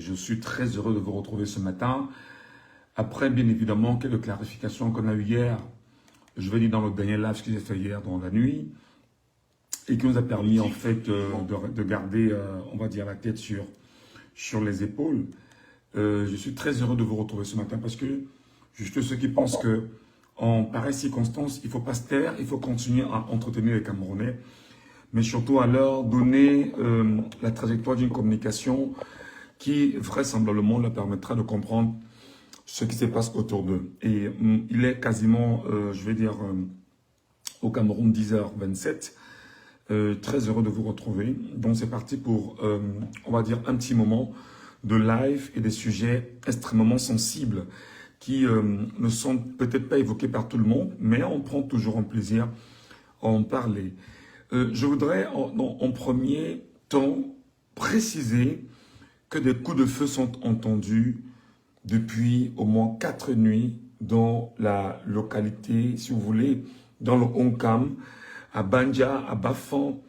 je suis très heureux de vous retrouver ce matin. Après, bien évidemment, quelques clarifications qu'on a eues hier, je vais dire dans le dernier live que j'ai fait hier dans la nuit, et qui nous a permis en fait de garder, on va dire, la tête sur les épaules. Je suis très heureux de vous retrouver ce matin parce que, juste ceux qui pensent que en pareille circonstance, il ne faut pas se taire, il faut continuer à entretenir les Camerounais, mais surtout à leur donner la trajectoire d'une communication qui vraisemblablement leur permettra de comprendre ce qui se passe autour d'eux. Et il est quasiment, je vais dire, au Cameroun 10h27. Très heureux de vous retrouver. Donc c'est parti pour, on va dire, un petit moment de live et des sujets extrêmement sensibles qui ne sont peut-être pas évoqués par tout le monde, mais on prend toujours un plaisir à en parler. Je voudrais en premier temps préciser que des coups de feu sont entendus depuis au moins 4 nuits dans la localité, si vous voulez, dans le Onkam, à Banja, à Bafan.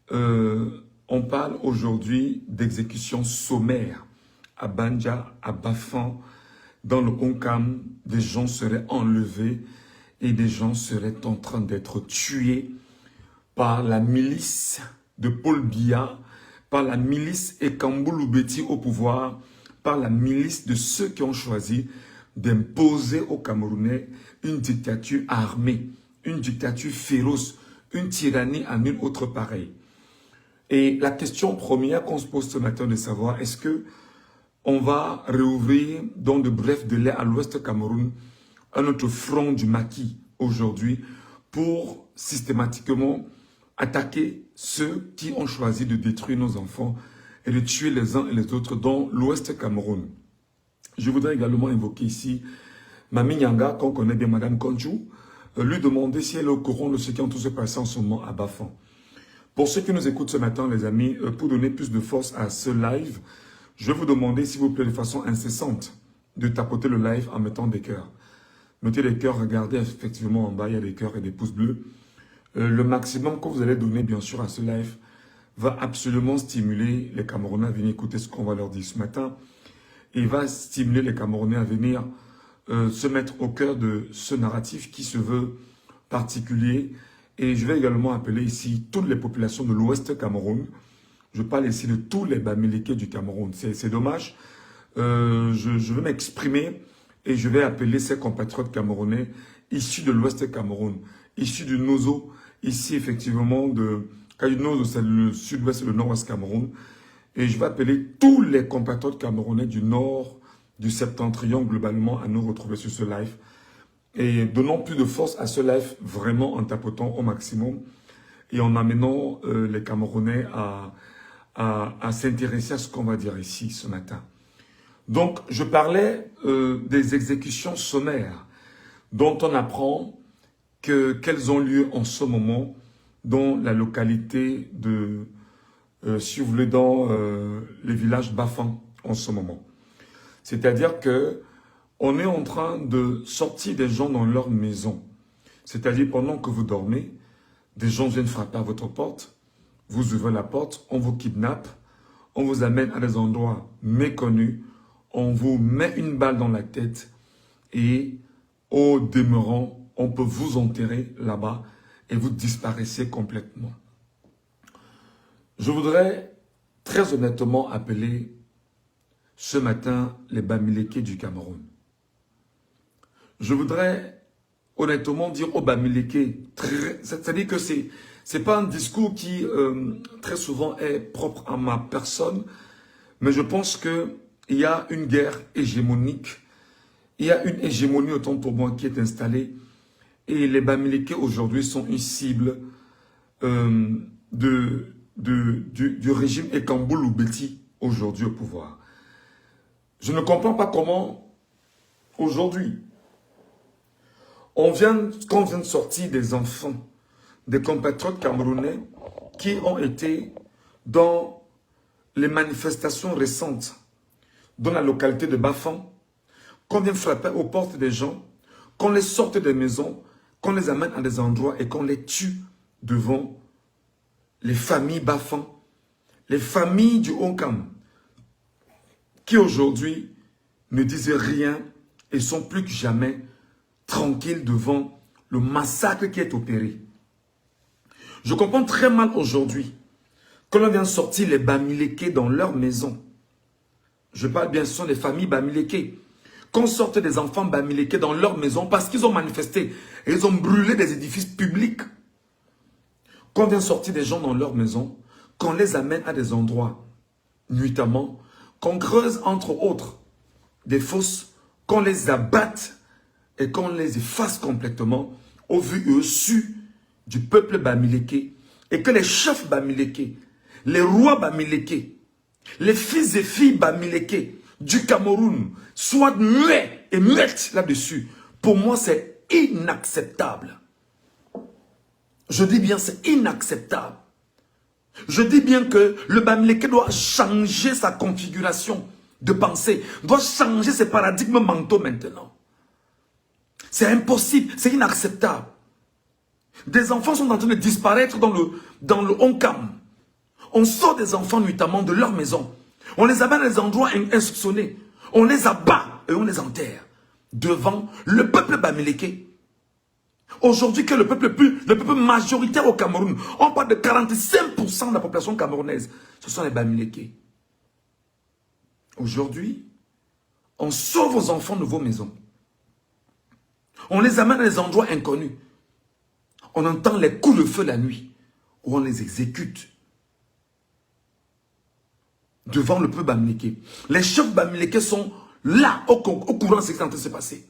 On parle aujourd'hui d'exécution sommaire. À Banja, à Bafan, dans le Onkam, des gens seraient enlevés et des gens seraient en train d'être tués par la milice de Paul Biya, par la milice Ekambulu Beti au pouvoir, par la milice de ceux qui ont choisi d'imposer aux Camerounais une dictature armée, une dictature féroce, une tyrannie à nulle autre pareille. Et la question première qu'on se pose ce matin de savoir, est-ce que on va réouvrir dans de brefs délais à l'ouest Cameroun un autre front du maquis aujourd'hui pour systématiquement attaquer ceux qui ont choisi de détruire nos enfants et de tuer les uns et les autres dans l'ouest Cameroun. Je voudrais également évoquer ici Mami Nyanga, qu'on connaît bien, Madame Konju, lui demander si elle est au courant de ce qui est en train de se passer en ce moment à Bafan. Pour ceux qui nous écoutent ce matin, les amis, pour donner plus de force à ce live, je vais vous demander, s'il vous plaît, de façon incessante, de tapoter le live en mettant des cœurs. Mettez des cœurs, regardez effectivement en bas, il y a des cœurs et des pouces bleus. Le maximum que vous allez donner, bien sûr, à ce live va absolument stimuler les Camerounais à venir écouter ce qu'on va leur dire ce matin. Et va stimuler les Camerounais à venir se mettre au cœur de ce narratif qui se veut particulier. Et je vais également appeler ici toutes les populations de l'Ouest Cameroun. Je parle ici de tous les Bamileke du Cameroun. C'est dommage. Je vais m'exprimer et je vais appeler ces compatriotes camerounais issus de l'Ouest Cameroun, issus du Nozo, ici effectivement de Nozo, c'est le sud-ouest et le nord-ouest Cameroun. Et je vais appeler tous les compatriotes camerounais du nord, du septentrion globalement à nous retrouver sur ce live. Et donnons plus de force à ce live vraiment en tapotant au maximum et en amenant les Camerounais à s'intéresser à ce qu'on va dire ici ce matin. Donc, je parlais des exécutions sommaires dont on apprend qu'elles ont lieu en ce moment dans la localité de, si vous voulez, dans les villages Bafan en ce moment. C'est-à-dire que on est en train de sortir des gens dans leur maison. C'est-à-dire pendant que vous dormez, des gens viennent frapper à votre porte, vous ouvrez la porte, on vous kidnappe, on vous amène à des endroits méconnus, on vous met une balle dans la tête et au demeurant, on peut vous enterrer là-bas et vous disparaissez complètement. Je voudrais très honnêtement appeler ce matin les Bamileke du Cameroun. Je voudrais honnêtement dire aux Bamileke, c'est-à-dire que c'est pas un discours qui très souvent est propre à ma personne, mais je pense qu'il y a une guerre hégémonique, il y a une hégémonie autant pour moi qui est installée, et les Bamileke aujourd'hui sont une cible du régime Ekambulu Beti aujourd'hui au pouvoir. Je ne comprends pas comment aujourd'hui, quand on vient de sortir des enfants, des compatriotes camerounais qui ont été dans les manifestations récentes dans la localité de Bafan, qu'on vient frapper aux portes des gens, qu'on les sorte des maisons, qu'on les amène à des endroits et qu'on les tue devant les familles Bafan, les familles du Onkam, qui aujourd'hui ne disent rien et sont plus que jamais tranquilles devant le massacre qui est opéré. Je comprends très mal aujourd'hui que l'on vient sortir les Bamileke dans leur maison. Je parle bien, ce sont les familles Bamileke. Qu'on sorte des enfants Bamileke dans leur maison parce qu'ils ont manifesté et ils ont brûlé des édifices publics. Qu'on vient sortir des gens dans leur maison, qu'on les amène à des endroits, nuitamment, qu'on creuse entre autres des fosses, qu'on les abatte et qu'on les efface complètement au vu et au su du peuple Bamileke, et que les chefs Bamileke, les rois Bamileke, les fils et filles Bamileke du Cameroun soient muets et muettes là-dessus. Pour moi, c'est inacceptable. Je dis bien, c'est inacceptable. Je dis bien que le Bamileke doit changer sa configuration de pensée, doit changer ses paradigmes mentaux maintenant. C'est impossible, c'est inacceptable. Des enfants sont en train de disparaître dans le Oncam. On sort des enfants notamment de leur maison. On les amène à des endroits insoupçonnés. On les abat et on les enterre devant le peuple Bamileke. Aujourd'hui, que le peuple majoritaire au Cameroun, on parle de 45% de la population camerounaise, ce sont les Bamileke. Aujourd'hui, on sauve vos enfants de vos maisons. On les amène à des endroits inconnus. On entend les coups de feu la nuit, où on les exécute devant le peuple Bamileke. Les chefs Bamileke sont là, au courant de ce qui est en train de se passer.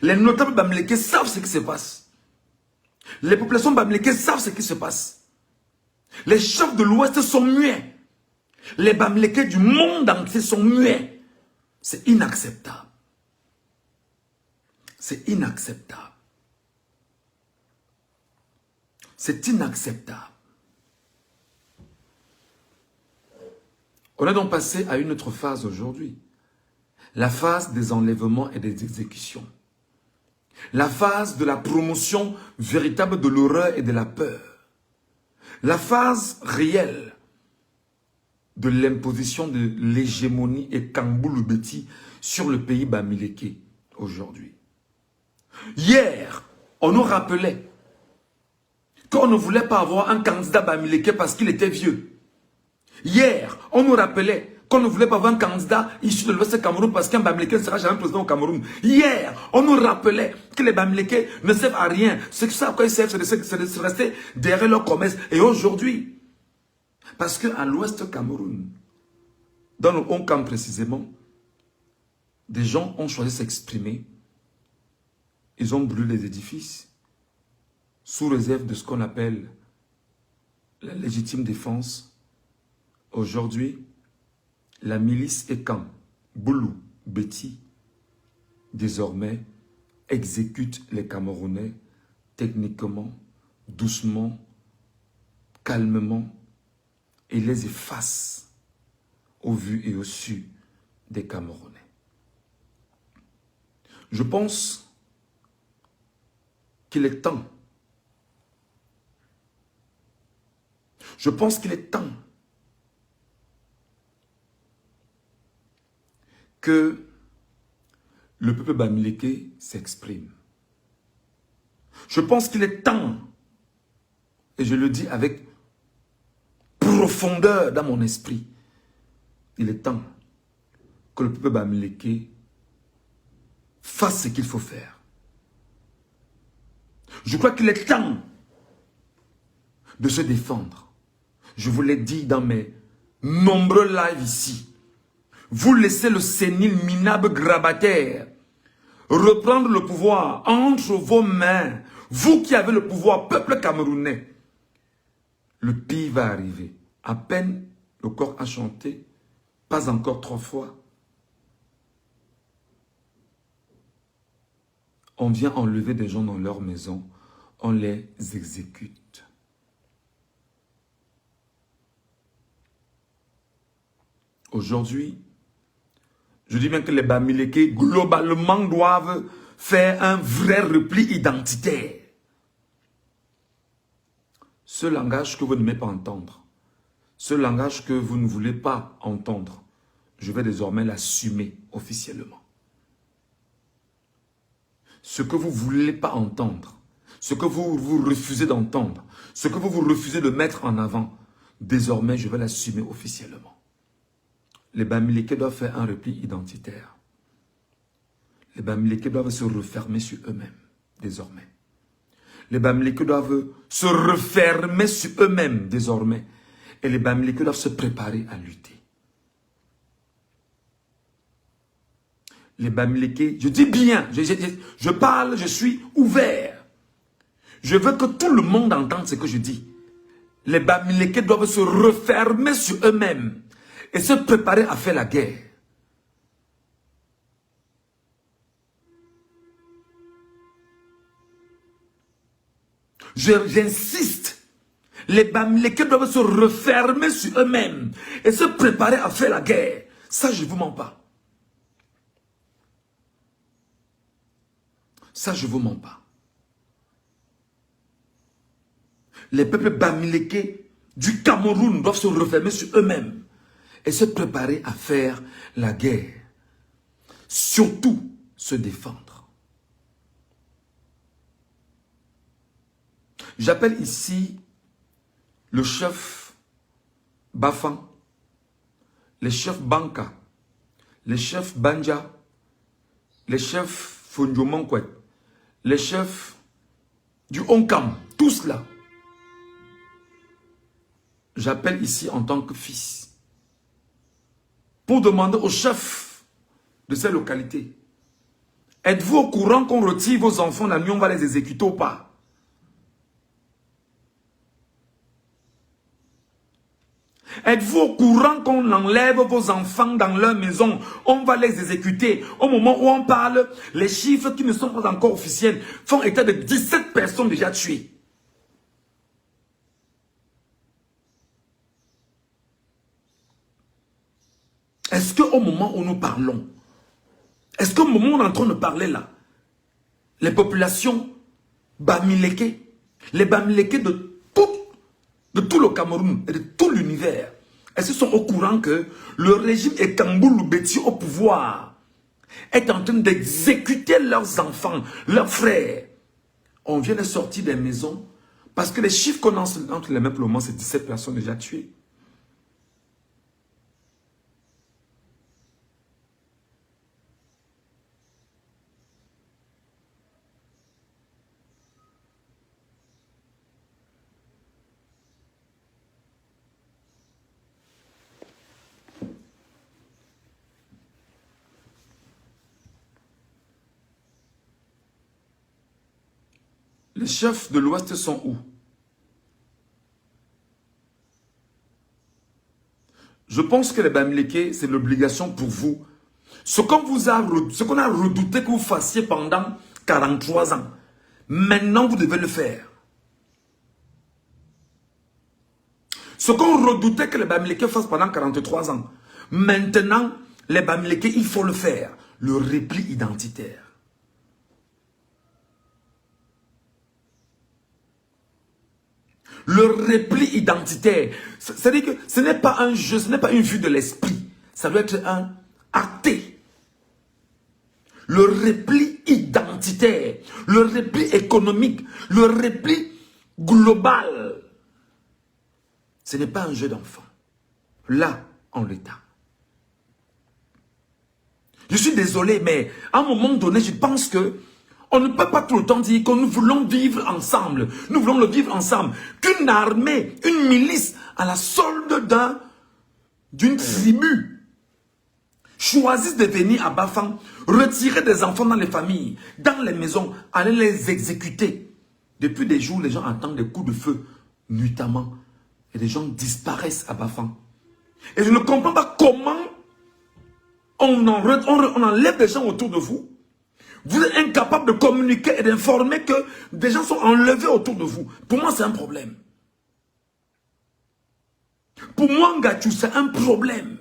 Les notables Bamileke savent ce qui se passe. Les populations Bamileke savent ce qui se passe. Les chefs de l'Ouest sont muets. Les Bamileke du monde entier sont muets. C'est inacceptable. C'est inacceptable. C'est inacceptable. On est donc passé à une autre phase aujourd'hui. La phase des enlèvements et des exécutions. La phase de la promotion véritable de l'horreur et de la peur. La phase réelle de l'imposition de l'hégémonie et Kamboulou-Beti sur le pays Bamileke aujourd'hui. Hier, on nous rappelait qu'on ne voulait pas avoir un candidat Bamileke parce qu'il était vieux. Hier, on nous rappelait qu'on ne voulait pas avoir un candidat issu de l'Ouest Cameroun parce qu'un Bamileke ne sera jamais président au Cameroun. Hier, on nous rappelait que les Bamileke ne servent à rien. Ce qu'ils savent à quoi ils servent, c'est de rester derrière leur commerce. Et aujourd'hui, parce qu'à l'Ouest Cameroun, dans le Oncam précisément, des gens ont choisi de s'exprimer. Ils ont brûlé les édifices sous réserve de ce qu'on appelle la légitime défense. Aujourd'hui, la milice Ekan, Boulou, Beti, désormais, exécute les Camerounais techniquement, doucement, calmement, et les efface au vu et au su des Camerounais. Je pense qu'il est temps. Je pense qu'il est temps que le peuple Bamileke s'exprime. Je pense qu'il est temps, et je le dis avec profondeur dans mon esprit, il est temps que le peuple Bamileke fasse ce qu'il faut faire. Je crois qu'il est temps de se défendre. Je vous l'ai dit dans mes nombreux lives ici. Vous laissez le sénile minable grabataire reprendre le pouvoir entre vos mains. Vous qui avez le pouvoir, peuple camerounais. Le pire va arriver. À peine le corps a chanté, pas encore 3 fois. On vient enlever des gens dans leur maison, on les exécute. Aujourd'hui, je dis bien que les Bamileke, globalement, doivent faire un vrai repli identitaire. Ce langage que vous n'aimez pas entendre, ce langage que vous ne voulez pas entendre, je vais désormais l'assumer officiellement. Ce que vous ne voulez pas entendre, ce que vous refusez d'entendre, ce que vous refusez de mettre en avant, désormais, je vais l'assumer officiellement. Les Bamileke doivent faire un repli identitaire. Les Bamileke doivent se refermer sur eux-mêmes, désormais. Les Bamileke doivent se refermer sur eux-mêmes, désormais. Et les Bamileke doivent se préparer à lutter. Les Bamileke, je dis bien, je parle, je suis ouvert. Je veux que tout le monde entende ce que je dis. Les Bamileke doivent se refermer sur eux-mêmes et se préparer à faire la guerre. J'insiste. Les Bamileke doivent se refermer sur eux-mêmes et se préparer à faire la guerre. Ça, je ne vous mens pas. Ça, je ne vous mens pas. Les peuples Bamileke du Cameroun doivent se refermer sur eux-mêmes et se préparer à faire la guerre. Surtout, se défendre. J'appelle ici le chef Bafan, les chefs Banka, les chefs Banja, les chefs Fonjomankwet, les chefs du Onkam, tous là. J'appelle ici en tant que fils pour demander aux chefs de ces localités, êtes-vous au courant qu'on retire vos enfants la nuit, on va les exécuter ou pas? Êtes-vous au courant qu'on enlève vos enfants dans leur maison, on va les exécuter? Au moment où on parle, les chiffres qui ne sont pas encore officiels font état de 17 personnes déjà tuées. Est-ce qu'au moment où nous parlons, est-ce qu'au moment où on est en train de parler là, les populations Bamileke, les Bamileke de tout le Cameroun et de tout l'univers, est-ce qu'ils sont au courant que le régime Ekambulu Beti au pouvoir est en train d'exécuter leurs enfants, leurs frères? On vient de sortir des maisons parce que les chiffres qu'on a entre les mains pour le moment, c'est 17 personnes déjà tuées. Les chefs de l'Ouest sont où? Je pense que les Bamileke, c'est l'obligation pour vous. Ce qu'on a redouté que vous fassiez pendant 43 ans, maintenant vous devez le faire. Ce qu'on redoutait que les Bamileke fassent pendant 43 ans, maintenant, les Bamileke, il faut le faire. Le repli identitaire. Le repli identitaire. C'est-à-dire que ce n'est pas un jeu, ce n'est pas une vue de l'esprit. Ça doit être un acté. Le repli identitaire, le repli économique, le repli global. Ce n'est pas un jeu d'enfant. Là, en l'état. Je suis désolé, mais à un moment donné, je pense que on ne peut pas tout le temps dire que nous voulons vivre ensemble. Nous voulons le vivre ensemble. Qu'une armée, une milice à la solde d'une tribu choisissent de venir à Bafan, retirer des enfants dans les familles, dans les maisons, aller les exécuter. Depuis des jours, les gens entendent des coups de feu, nuitamment. Et les gens disparaissent à Bafan. Et je ne comprends pas comment on enlève des gens autour de vous. Vous êtes incapable de communiquer et d'informer que des gens sont enlevés autour de vous. Pour moi, c'est un problème. Pour moi, Ngatchou, c'est un problème.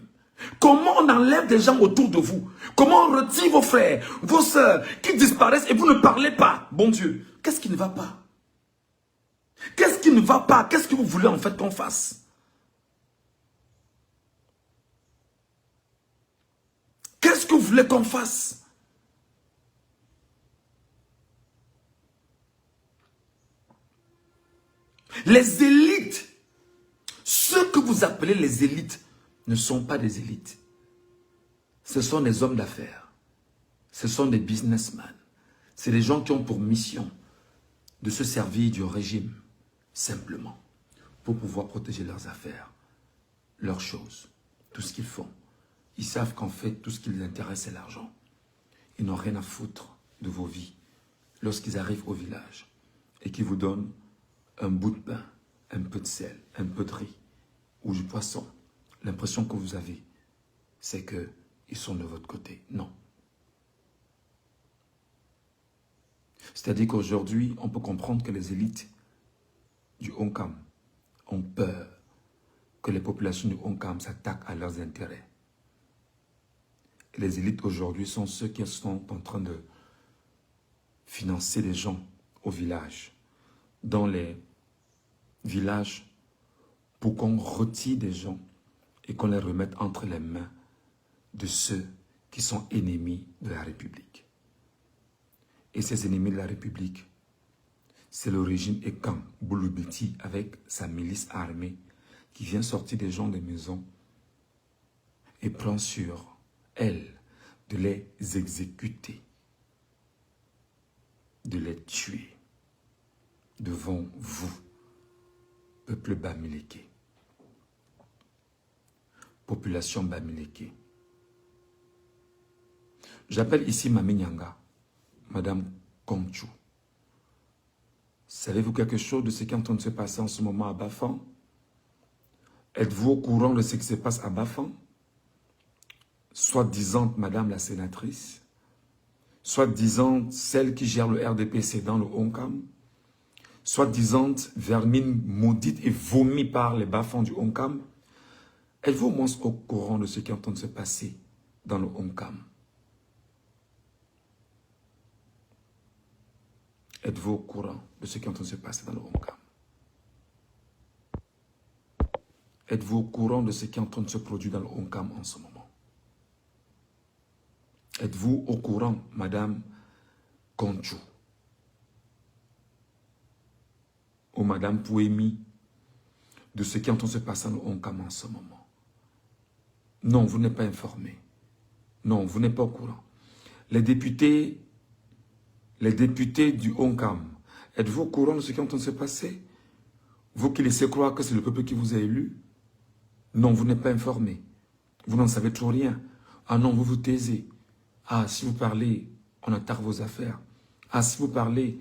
Comment on enlève des gens autour de vous? Comment on retire vos frères, vos soeurs qui disparaissent et vous ne parlez pas? Bon Dieu, qu'est-ce qui ne va pas? Qu'est-ce qui ne va pas? Qu'est-ce que vous voulez en fait qu'on fasse? que vous voulez qu'on fasse? Les élites, ceux que vous appelez les élites, ne sont pas des élites. Ce sont des hommes d'affaires. Ce sont des businessmen. C'est des gens qui ont pour mission de se servir du régime, simplement, pour pouvoir protéger leurs affaires, leurs choses, tout ce qu'ils font. Ils savent qu'en fait, tout ce qui les intéresse, c'est l'argent. Ils n'ont rien à foutre de vos vies. Lorsqu'ils arrivent au village et qu'ils vous donnent un bout de pain, un peu de sel, un peu de riz ou du poisson, l'impression que vous avez, c'est qu'ils sont de votre côté. Non. C'est-à-dire qu'aujourd'hui, on peut comprendre que les élites du Onkam ont peur que les populations du Onkam s'attaquent à leurs intérêts. Et les élites aujourd'hui sont ceux qui sont en train de financer les gens au village, dans les villages, pour qu'on retire des gens et qu'on les remette entre les mains de ceux qui sont ennemis de la République. Et ces ennemis de la République, c'est le régime Ekan Bouloubeti avec sa milice armée qui vient sortir des gens des maisons et prend sur elle de les exécuter, de les tuer devant vous, peuple bamileke, population bamileke. J'appelle ici Mami Nyanga, Madame Kongchou. Savez-vous quelque chose de ce qui est en train de se passer en ce moment à Bafang? Êtes-vous au courant de ce qui se passe à Bafang? Soi-disant Madame la sénatrice, soi-disant celle qui gère le RDPC dans le Onkam, soi-disant vermine maudite et vomie par les bas-fonds du Onkam. Êtes-vous au moins au courant de ce qui est en train de se passer dans le Onkam? Êtes-vous au courant de ce qui est en train de se passer dans le Onkam? Êtes-vous au courant de ce qui est en train de se produire dans le Onkam en ce moment? Êtes-vous au courant, Madame Kongchou ou Madame Pouemi, de ce qui est en train de se passer dans le Onkam en ce moment? Non, vous n'êtes pas informé. Non, vous n'êtes pas au courant. Les députés du Onkam, êtes-vous au courant de ce qui est en train de se passer? Vous qui laissez croire que c'est le peuple qui vous a élu? Non, vous n'êtes pas informé. Vous n'en savez toujours rien. Ah non, vous vous taisez. Ah, si vous parlez, on attaque vos affaires. Ah, si vous parlez,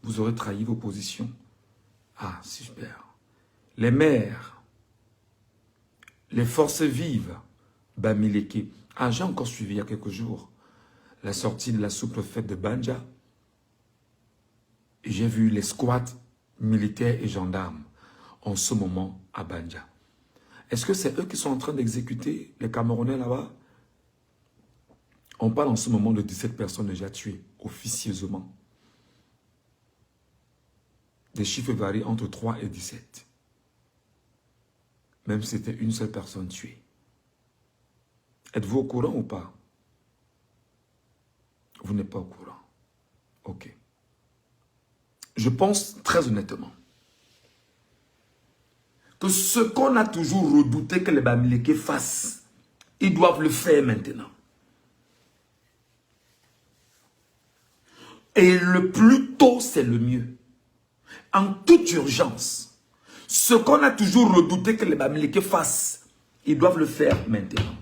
vous aurez trahi vos positions. Ah, super. Les maires, les forces vives, Bamileke. Ah, j'ai encore suivi il y a quelques jours la sortie de la sous-préfète de Banja. Et j'ai vu les squats militaires et gendarmes en ce moment à Banja. Est-ce que c'est eux qui sont en train d'exécuter les Camerounais là-bas? On parle en ce moment de 17 personnes déjà tuées, officieusement. Des chiffres varient entre 3 et 17. Même si c'était une seule personne tuée. Êtes-vous au courant ou pas? Vous n'êtes pas au courant. Ok. Je pense très honnêtement que ce qu'on a toujours redouté que les Bamileke fassent, ils doivent le faire maintenant. Et le plus tôt, c'est le mieux. En toute urgence, ce qu'on a toujours redouté que les Bamileke fassent, ils doivent le faire maintenant.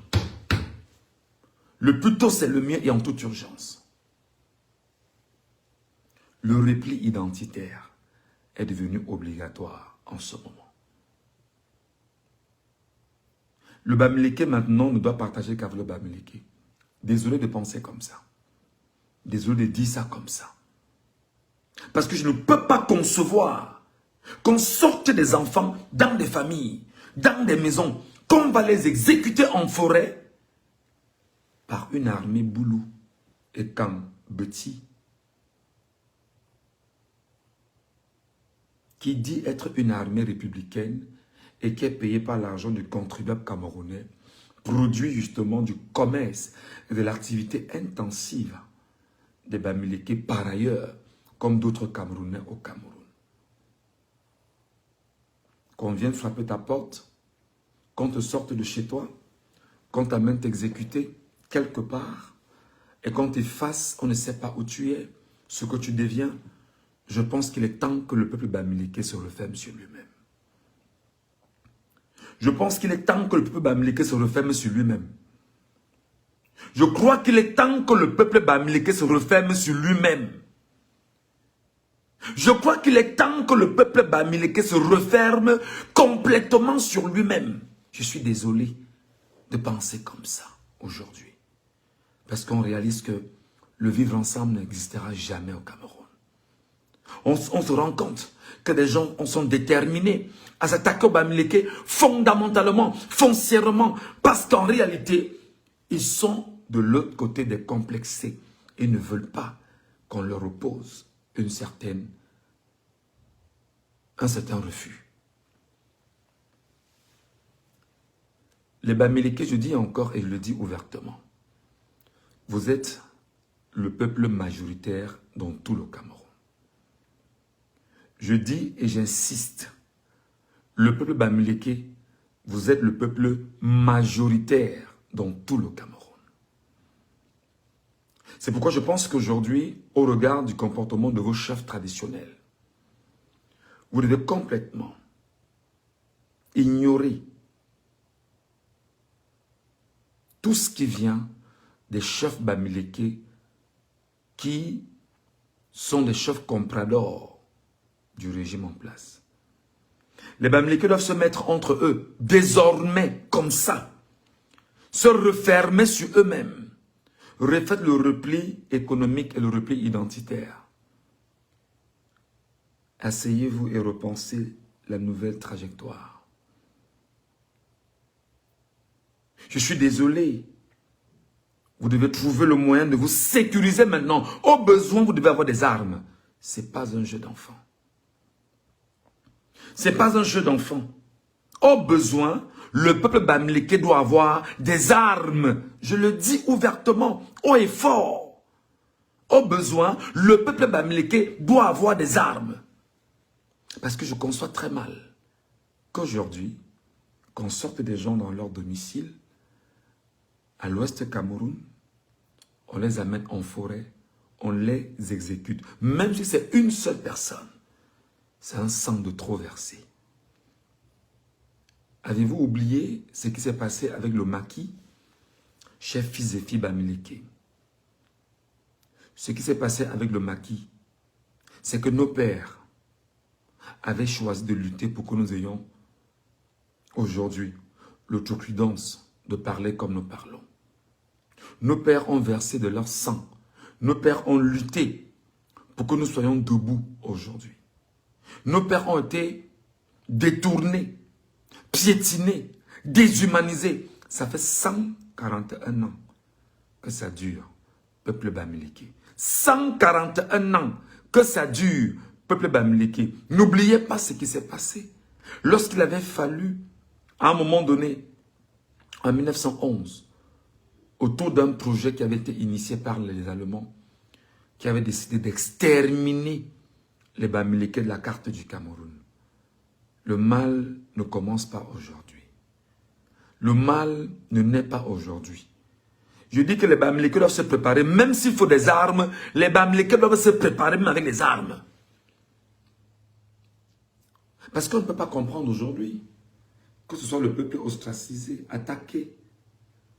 Le plus tôt, c'est le mieux et en toute urgence. Le repli identitaire est devenu obligatoire en ce moment. Le Bamileke maintenant ne doit partager qu'avec le Bamileke. Désolé de penser comme ça. Désolé de dire ça comme ça. Parce que je ne peux pas concevoir qu'on sorte des enfants dans des familles, dans des maisons, qu'on va les exécuter en forêt par une armée boulou et Kambeti qui dit être une armée républicaine et qui est payée par l'argent du contribuable camerounais produit justement du commerce et de l'activité intensive des Bamileke par ailleurs, comme d'autres Camerounais au Cameroun. Qu'on vienne frapper ta porte, qu'on te sorte de chez toi, qu'on t'amène t'exécuter quelque part, et qu'on t'efface, on ne sait pas où tu es, ce que tu deviens. Je pense qu'il est temps que le peuple Bamileke se referme sur lui-même. Je pense qu'il est temps que le peuple Bamileke se referme sur lui-même. Je crois qu'il est temps que le peuple Bamileke se referme sur lui-même. Je crois qu'il est temps que le peuple Bamileke se referme complètement sur lui-même. Je suis désolé de penser comme ça aujourd'hui. Parce qu'on réalise que le vivre ensemble n'existera jamais au Cameroun. On se rend compte que des gens sont déterminés à s'attaquer au Bamileke fondamentalement, foncièrement, parce qu'en réalité, ils sont de l'autre côté des complexés et ne veulent pas qu'on leur oppose un certain refus. Les Bamileke, je dis encore et je le dis ouvertement, vous êtes le peuple majoritaire dans tout le Cameroun. Je dis et j'insiste, le peuple Bamileke, vous êtes le peuple majoritaire dans tout le Cameroun. C'est pourquoi je pense qu'aujourd'hui, au regard du comportement de vos chefs traditionnels, vous devez complètement ignorer tout ce qui vient des chefs Bamileke qui sont des chefs compradors du régime en place. Les Bamileke doivent se mettre entre eux, désormais, comme ça, se refermer sur eux-mêmes, refaire le repli économique et le repli identitaire. Asseyez-vous et repensez la nouvelle trajectoire. Je suis désolé. Vous devez trouver le moyen de vous sécuriser maintenant. Au besoin, vous devez avoir des armes. Ce n'est pas un jeu d'enfant. Ce n'est pas un jeu d'enfant. Au besoin, le peuple Bamileke doit avoir des armes. Je le dis ouvertement, haut et fort. Au besoin, le peuple Bamileke doit avoir des armes. Parce que je conçois très mal qu'aujourd'hui, qu'on sorte des gens dans leur domicile, à l'ouest Cameroun, on les amène en forêt, on les exécute. Même si c'est une seule personne, c'est un sang de trop versé. Avez-vous oublié ce qui s'est passé avec le maquis, chef fils et fille Bamileke? Ce qui s'est passé avec le maquis, c'est que nos pères avaient choisi de lutter pour que nous ayons aujourd'hui l'outrecuidance de parler comme nous parlons. Nos pères ont versé de leur sang. Nos pères ont lutté pour que nous soyons debout aujourd'hui. Nos pères ont été détournés, piétinés, déshumanisés. Ça fait 141 ans que ça dure, peuple Bamileke. 141 ans que ça dure, peuple Bamileke. N'oubliez pas ce qui s'est passé. Lorsqu'il avait fallu, à un moment donné, en 1911, autour d'un projet qui avait été initié par les Allemands, qui avaient décidé d'exterminer les Bamileke de la carte du Cameroun. Le mal ne commence pas aujourd'hui. Le mal ne naît pas aujourd'hui. Je dis que les Bamileke doivent se préparer, même s'il faut des armes, les Bamileke doivent se préparer même avec les armes. Parce qu'on ne peut pas comprendre aujourd'hui que ce soit le peuple ostracisé, attaqué,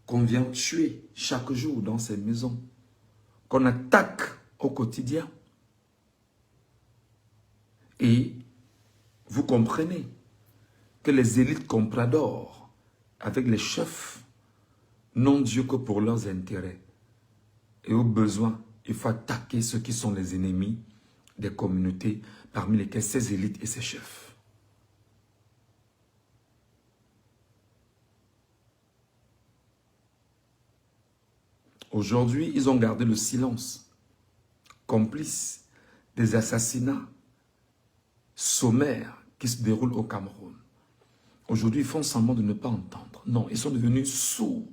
qu'on vient tuer chaque jour dans ces maisons, qu'on attaque au quotidien. Et vous comprenez que les élites compradors, avec les chefs, n'ont Dieu que pour leurs intérêts. Et au besoin, il faut attaquer ceux qui sont les ennemis des communautés, parmi lesquelles ces élites et ces chefs. Aujourd'hui, ils ont gardé le silence, complices des assassinats sommaires qui se déroulent au Cameroun. Aujourd'hui, ils font semblant de ne pas entendre. Non, ils sont devenus sourds.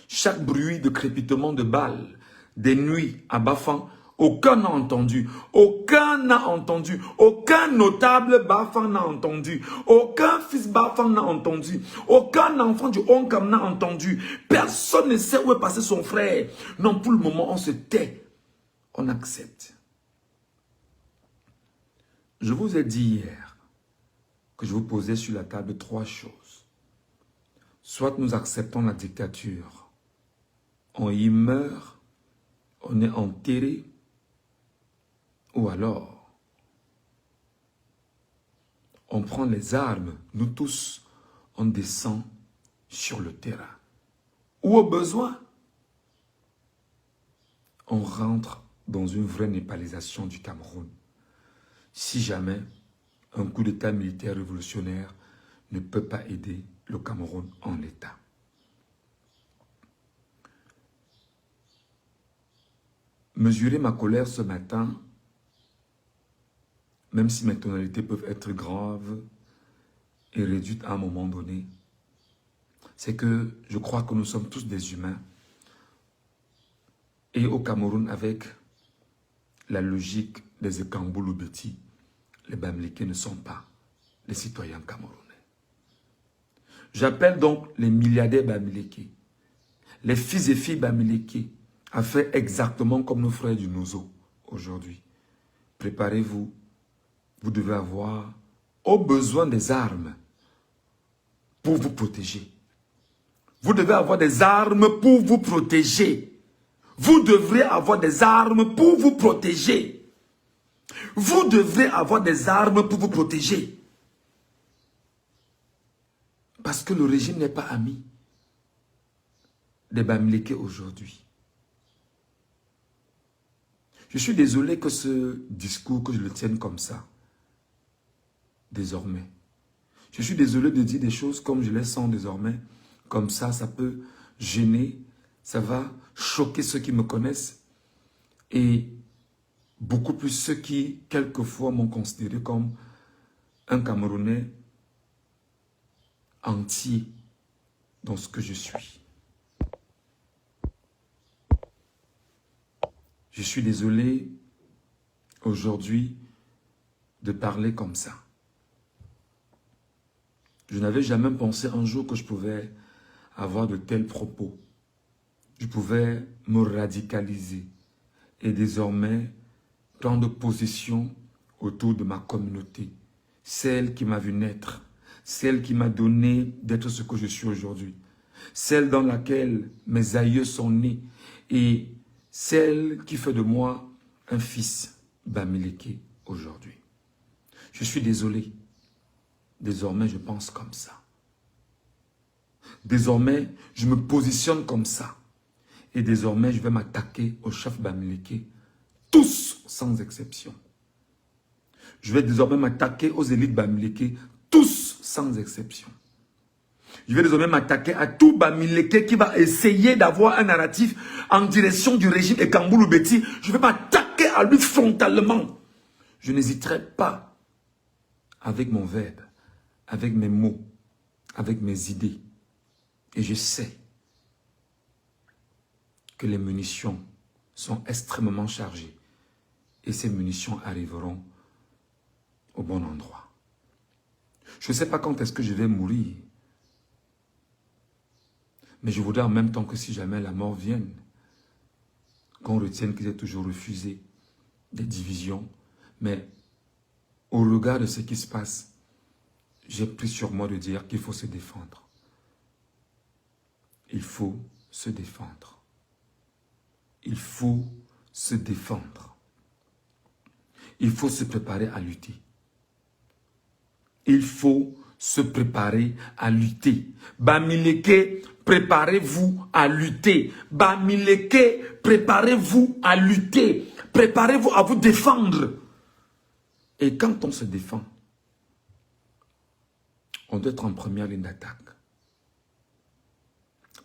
Chaque bruit de crépitement de balles, des nuits à Bafang, aucun n'a entendu. Aucun n'a entendu. Aucun notable Bafang n'a entendu. Aucun fils Bafang n'a entendu. Aucun enfant du Onkam n'a entendu. Personne ne sait où est passé son frère. Non, pour le moment, on se tait. On accepte. Je vous ai dit hier que je vous posais sur la table 3 choses. Soit nous acceptons la dictature, on y meurt, on est enterré, ou alors on prend les armes, nous tous, on descend sur le terrain. Ou au besoin, on rentre dans une vraie népalisation du Cameroun. Si jamais un coup d'état militaire révolutionnaire ne peut pas aider le Cameroun en l'état. Mesurer ma colère ce matin, même si mes tonalités peuvent être graves et réduites à un moment donné, c'est que je crois que nous sommes tous des humains. Et au Cameroun, avec la logique des Ekambulu-Beti, les Bamileke ne sont pas les citoyens camerounais. J'appelle donc les milliardaires Bamileke, les fils et filles Bamileke, à faire exactement comme nos frères du Nozo aujourd'hui. Préparez-vous, vous devez avoir au besoin des armes pour vous protéger. Vous devez avoir des armes pour vous protéger. Vous devrez avoir des armes pour vous protéger. Vous devrez avoir des armes pour vous protéger. Parce que le régime n'est pas ami des Bamileke aujourd'hui. Je suis désolé que ce discours, que je le tienne comme ça, désormais. Je suis désolé de dire des choses comme je les sens désormais. Comme ça peut gêner, ça va choquer ceux qui me connaissent. Et beaucoup plus ceux qui, quelquefois, m'ont considéré comme un Camerounais entier dans ce que je suis. Je suis désolé aujourd'hui de parler comme ça. Je n'avais jamais pensé un jour que je pouvais avoir de tels propos. Je pouvais me radicaliser et désormais prendre position autour de ma communauté. Celle qui m'a vu naître, celle qui m'a donné d'être ce que je suis aujourd'hui. Celle dans laquelle mes aïeux sont nés et celle qui fait de moi un fils Bamileke aujourd'hui. Je suis désolé. Désormais, je pense comme ça. Désormais, je me positionne comme ça. Et désormais, je vais m'attaquer aux chefs Bamileke, tous sans exception. Je vais désormais m'attaquer aux élites Bamileke, tous sans exception. Je vais désormais m'attaquer à tout Bamileke qui va essayer d'avoir un narratif en direction du régime Ekambulu-Beti. Je vais m'attaquer à lui frontalement. Je n'hésiterai pas avec mon verbe, avec mes mots, avec mes idées. Et je sais que les munitions sont extrêmement chargées. Et ces munitions arriveront au bon endroit. Je ne sais pas quand est-ce que je vais mourir. Mais je voudrais en même temps que si jamais la mort vienne, qu'on retienne qu'ils aient toujours refusé des divisions. Mais au regard de ce qui se passe, j'ai pris sur moi de dire qu'il faut se défendre. Il faut se défendre. Il faut se défendre. Il faut se préparer à lutter. Il faut se préparer à lutter. Bamileke, préparez-vous à lutter. Bamileke, préparez-vous à lutter. Préparez-vous à vous défendre. Et quand on se défend, on doit être en première ligne d'attaque.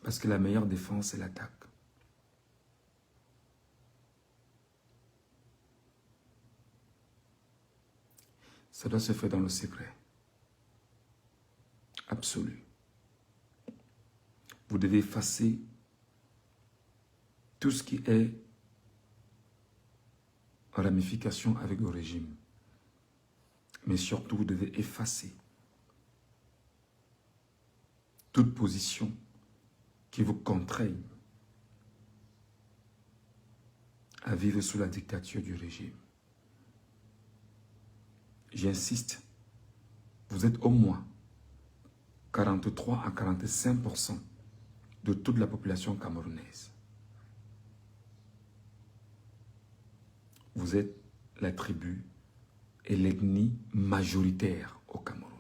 Parce que la meilleure défense, c'est l'attaque. Ça doit se faire dans le secret. absolue. Vous devez effacer tout ce qui est en ramification avec le régime. Mais surtout, vous devez effacer toute position qui vous contraigne à vivre sous la dictature du régime. J'insiste, vous êtes au moins 43 à 45% de toute la population camerounaise. Vous êtes la tribu et l'ethnie majoritaire au Cameroun.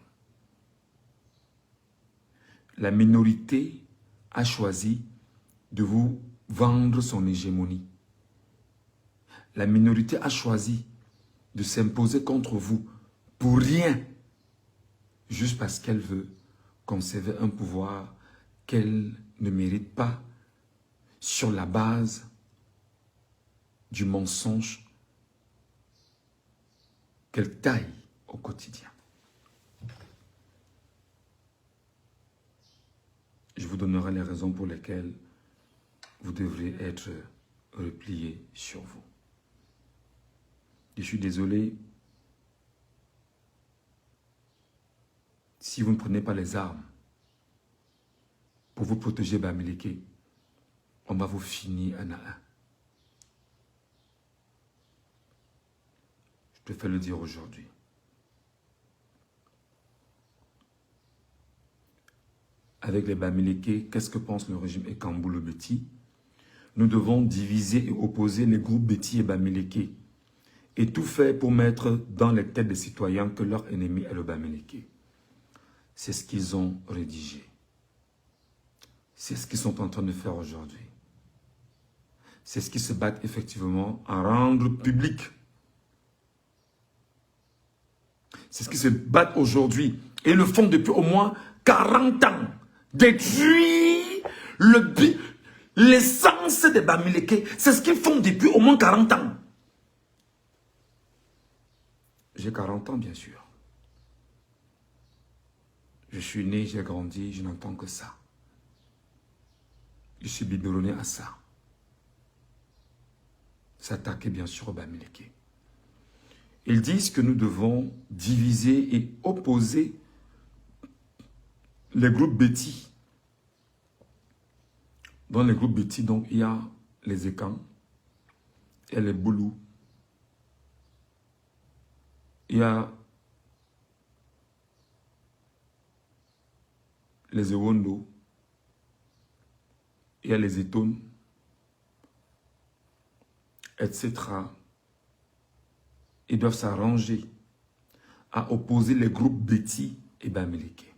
La minorité a choisi de vous vendre son hégémonie. La minorité a choisi de s'imposer contre vous pour rien, juste parce qu'elle veut conserver un pouvoir qu'elle ne mérite pas sur la base du mensonge qu'elle taille au quotidien. Je vous donnerai les raisons pour lesquelles vous devrez être replié sur vous. Je suis désolé si vous ne prenez pas les armes pour vous protéger Bamileke, on va vous finir un à un. Je préfère le dire aujourd'hui. Avec les Bamileke, qu'est-ce que pense le régime Ekamboulo Beti? Nous devons diviser et opposer les groupes Beti et Bamileke et tout faire pour mettre dans les têtes des citoyens que leur ennemi est le Bamileke. C'est ce qu'ils ont rédigé. C'est ce qu'ils sont en train de faire aujourd'hui. C'est ce qu'ils se battent effectivement à rendre public. C'est ce qu'ils se battent aujourd'hui. Et ils le font depuis au moins 40 ans. Détruire l'essence des Bamileke. C'est ce qu'ils font depuis au moins 40 ans. J'ai 40 ans, bien sûr. Je suis né, j'ai grandi, je n'entends que ça. Je suis biberonné à ça. S'attaquer bien sûr au Bamileke. Ils disent que nous devons diviser et opposer les groupes Beti. Dans les groupes Beti, donc, il y a les Ekans et les Boulous. Il y a les Ewondo. Il y a les Etones, etc. Ils doivent s'arranger à opposer les groupes Beti et Bamileke.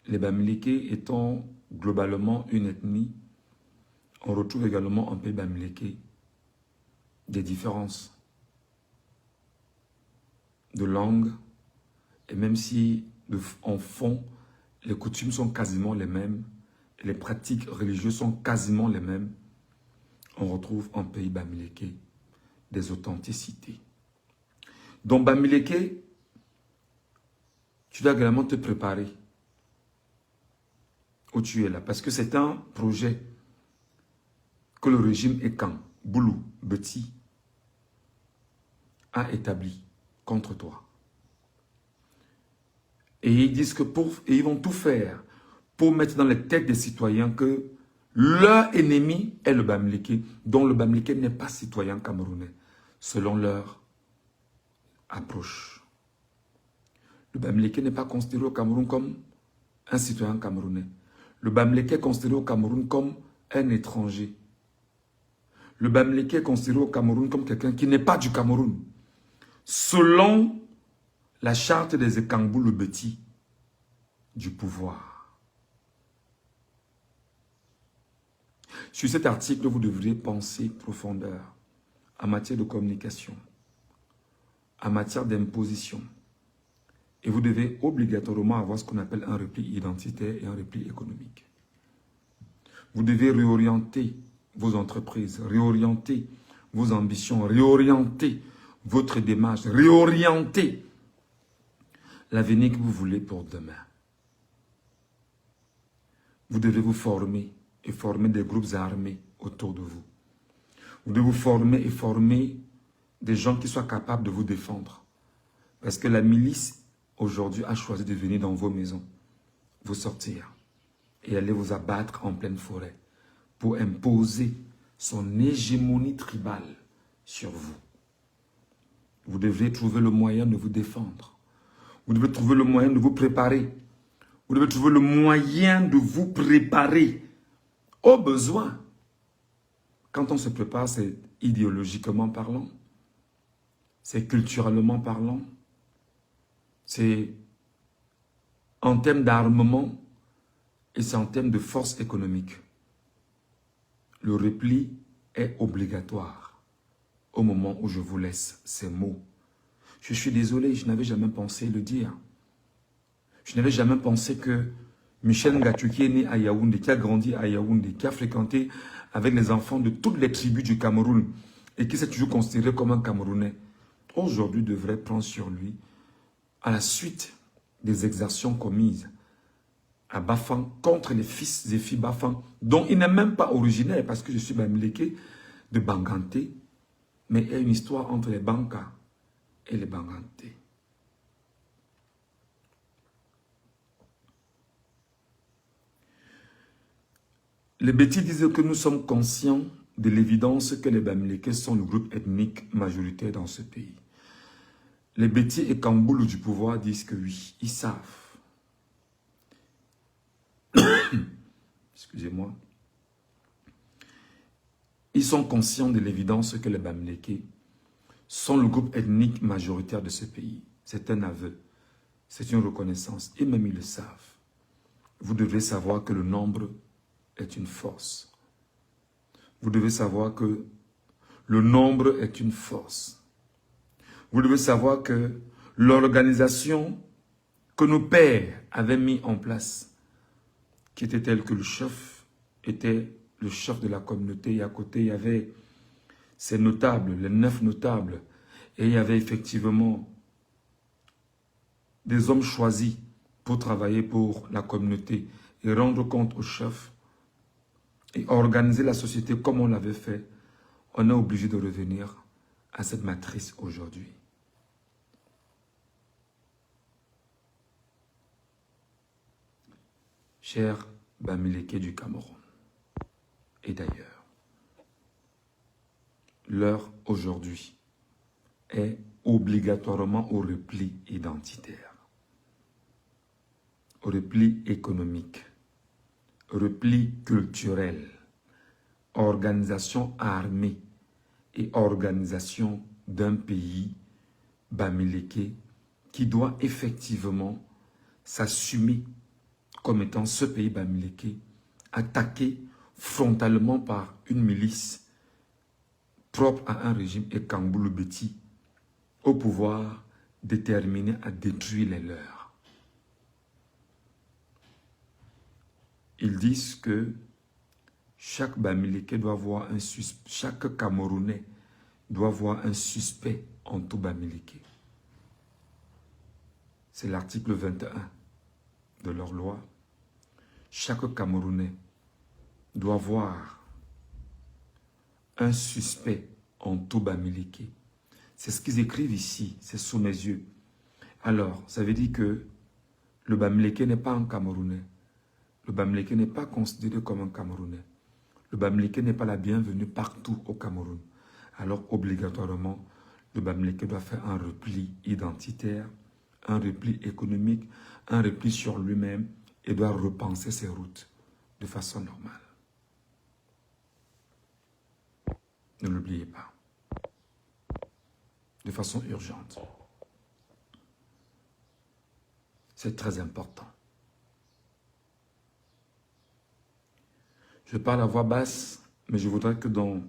Les Bamileke étant globalement une ethnie, on retrouve également en pays Bamileke des différences de langue, et même si en fond, les coutumes sont quasiment les mêmes, les pratiques religieuses sont quasiment les mêmes, on retrouve en pays Bamileke des authenticités. Donc Bamileke, tu dois également te préparer où tu es là, parce que c'est un projet que le régime Ekan, Boulou, Beti a établi contre toi. Et ils disent que ils vont tout faire pour mettre dans les têtes des citoyens que leur ennemi est le Bamileke, dont le Bamileke n'est pas citoyen camerounais, selon leur approche. Le Bamileke n'est pas considéré au Cameroun comme un citoyen camerounais. Le Bamileke est considéré au Cameroun comme un étranger. Le Bamileke est considéré au Cameroun comme quelqu'un qui n'est pas du Cameroun. Selon la charte des Ekamboulo Beti du pouvoir. Sur cet article, vous devriez penser profondeur en matière de communication, en matière d'imposition. Et vous devez obligatoirement avoir ce qu'on appelle un repli identitaire et un repli économique. Vous devez réorienter vos entreprises, réorienter vos ambitions, réorienter votre démarche, réorienter l'avenir que vous voulez pour demain. Vous devez vous former et former des groupes armés autour de vous. Vous devez vous former et former des gens qui soient capables de vous défendre. Parce que la milice, aujourd'hui, a choisi de venir dans vos maisons, vous sortir et aller vous abattre en pleine forêt pour imposer son hégémonie tribale sur vous. Vous devez trouver le moyen de vous défendre. Vous devez trouver le moyen de vous préparer. Vous devez trouver le moyen de vous préparer au besoin. Quand on se prépare, c'est idéologiquement parlant, c'est culturellement parlant, c'est en termes d'armement et c'est en termes de force économique. Le repli est obligatoire au moment où je vous laisse ces mots. Je suis désolé, je n'avais jamais pensé le dire. Je n'avais jamais pensé que Michel Ngatou, qui est né à Yaoundé, qui a grandi à Yaoundé, qui a fréquenté avec les enfants de toutes les tribus du Cameroun et qui s'est toujours considéré comme un Camerounais, aujourd'hui devrait prendre sur lui, à la suite des exactions commises à Bafang contre les fils et filles Bafang, dont il n'est même pas originaire, parce que je suis Bamileke de Banganté, mais il y a une histoire entre les Banka et les Banganté. Les Bétis disent que nous sommes conscients de l'évidence que les Bamileke sont le groupe ethnique majoritaire dans ce pays. Les Bétis et Kamboulou du pouvoir disent que oui, ils savent. Excusez-moi. Ils sont conscients de l'évidence que les Bamileke sont le groupe ethnique majoritaire de ce pays. C'est un aveu, c'est une reconnaissance, et même ils le savent. Vous devez savoir que le nombre est une force. Vous devez savoir que le nombre est une force. Vous devez savoir que l'organisation que nos pères avaient mis en place, qui était telle que le chef était le chef de la communauté, et à côté il y avait ces notables, les 9 notables, et il y avait effectivement des hommes choisis pour travailler pour la communauté et rendre compte au chef et organiser la société comme on l'avait fait. On est obligé de revenir à cette matrice aujourd'hui. Chers Bamileke du Cameroun et d'ailleurs, l'heure aujourd'hui est obligatoirement au repli identitaire, au repli économique, repli culturel, organisation armée et organisation d'un pays Bamileke qui doit effectivement s'assumer comme étant ce pays Bamileke attaqué frontalement par une milice propre à un régime et Kamboulou Béti au pouvoir déterminé à détruire les leurs. Ils disent que chaque Bamileke doit voir un suspect, chaque Camerounais doit voir un suspect en tout Bamileke. C'est l'article 21 de leur loi. Chaque Camerounais doit voir un suspect en tout Bamileke. C'est ce qu'ils écrivent ici, c'est sous mes yeux. Alors, ça veut dire que le Bamileke n'est pas un Camerounais. Le Bamileke n'est pas considéré comme un Camerounais. Le Bamileke n'est pas la bienvenue partout au Cameroun. Alors, obligatoirement, le Bamileke doit faire un repli identitaire, un repli économique, un repli sur lui-même et doit repenser ses routes de façon normale. Ne l'oubliez pas. De façon urgente. C'est très important. Je parle à voix basse, mais je voudrais que dans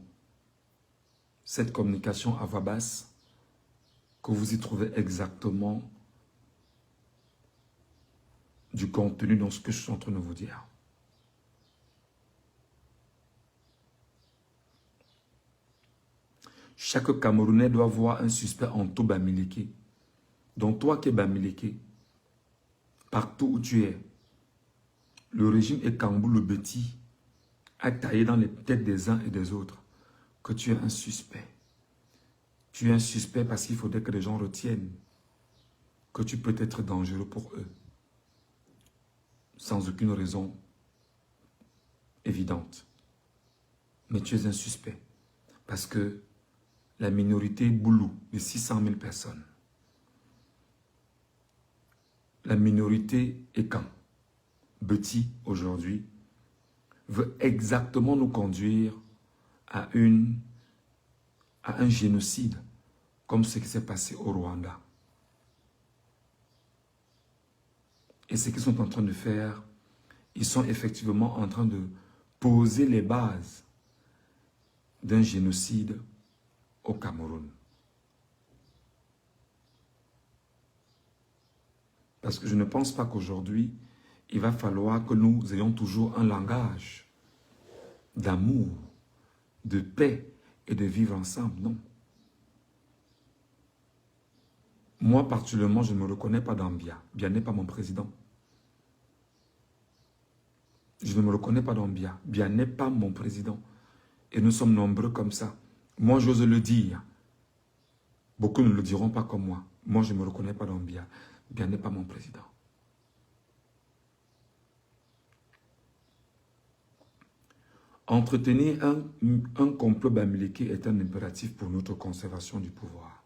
cette communication à voix basse, que vous y trouvez exactement du contenu dans ce que je suis en train de vous dire. Chaque Camerounais doit voir un suspect en tout Bamileke. Donc toi qui es Bamileke, partout où tu es, le régime Ekambou le Beti a taillé dans les têtes des uns et des autres que tu es un suspect. Tu es un suspect parce qu'il faudrait que les gens retiennent que tu peux être dangereux pour eux, sans aucune raison évidente. Mais tu es un suspect, parce que la minorité Boulou de 600 000 personnes, la minorité Ekan, Beti aujourd'hui, veut exactement nous conduire à un génocide, comme ce qui s'est passé au Rwanda. Et ce qu'ils sont en train de faire, ils sont effectivement en train de poser les bases d'un génocide au Cameroun. Parce que je ne pense pas qu'aujourd'hui, il va falloir que nous ayons toujours un langage d'amour, de paix et de vivre ensemble. Non. Moi, particulièrement, je ne me reconnais pas dans Bia. Bia n'est pas mon président. Je ne me reconnais pas dans Bia. Bia n'est pas mon président. Et nous sommes nombreux comme ça. Moi, j'ose le dire. Beaucoup ne le diront pas comme moi. Moi, je ne me reconnais pas dans Bia. Bia n'est pas mon président. Entretenir un complot bamileke est un impératif pour notre conservation du pouvoir.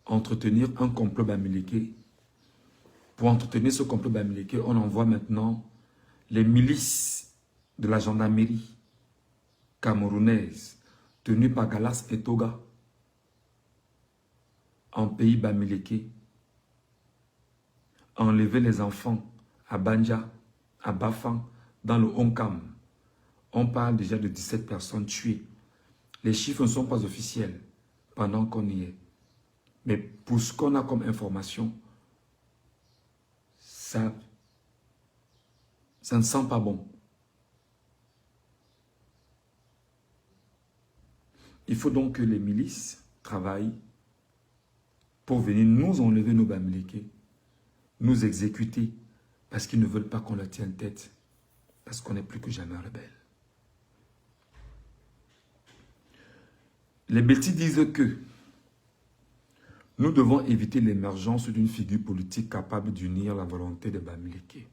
Entretenir un complot bamileke, pour entretenir ce complot bamileke, on envoie maintenant les milices de la gendarmerie camerounaise, tenues par Galas et Toga, en pays bamileke, enlever les enfants à Banja, à Bafang, dans le Onkam. On parle déjà de 17 personnes tuées. Les chiffres ne sont pas officiels pendant qu'on y est. Mais pour ce qu'on a comme information, ça ne sent pas bon. Il faut donc que les milices travaillent pour venir nous enlever nos bamileke, nous exécuter, parce qu'ils ne veulent pas qu'on leur tienne tête, parce qu'on est plus que jamais rebelle. Les Bétis disent que nous devons éviter l'émergence d'une figure politique capable d'unir la volonté des bamileke.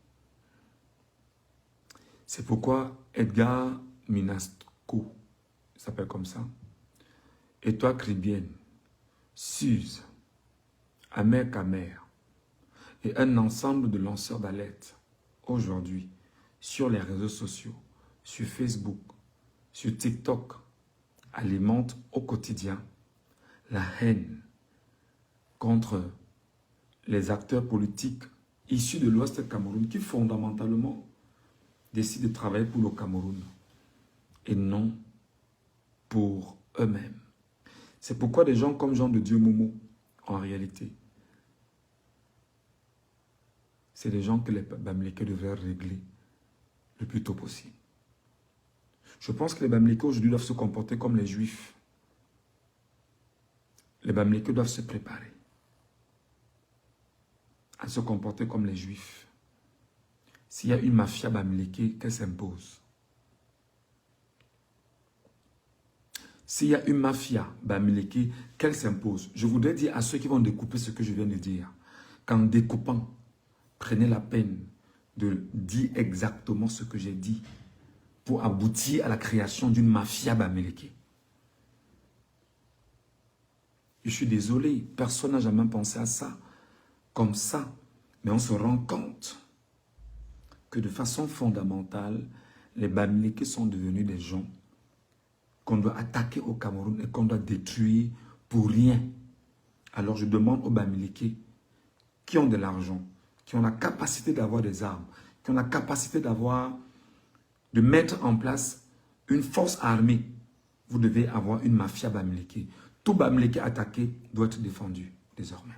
C'est pourquoi Edgar Minasco, il s'appelle comme ça, et toi Cribienne, Suze, Amer Kamer, et un ensemble de lanceurs d'alerte, aujourd'hui, sur les réseaux sociaux, sur Facebook, sur TikTok, alimentent au quotidien la haine contre les acteurs politiques issus de l'Ouest du Cameroun qui fondamentalement décident de travailler pour le Cameroun et non pour eux-mêmes. C'est pourquoi des gens comme Jean de Dieu Momo, en réalité, c'est des gens que les bamileke devraient régler le plus tôt possible. Je pense que les bamileke aujourd'hui doivent se comporter comme les Juifs. Les bamileke doivent se préparer à se comporter comme les Juifs. S'il y a une mafia bamileke, qu'elle s'impose. S'il y a une mafia bamileke, qu'elle s'impose. Je voudrais dire à ceux qui vont découper ce que je viens de dire, qu'en découpant, prenez la peine de dire exactement ce que j'ai dit pour aboutir à la création d'une mafia bamileke. Je suis désolé, personne n'a jamais pensé à ça comme ça, mais on se rend compte que de façon fondamentale, les bamileke sont devenus des gens qu'on doit attaquer au Cameroun et qu'on doit détruire pour rien. Alors je demande aux bamileke qui ont de l'argent, qui ont la capacité d'avoir des armes, qui ont la capacité de mettre en place une force armée. Vous devez avoir une mafia bamileke. Tout bamileke attaqué doit être défendu désormais.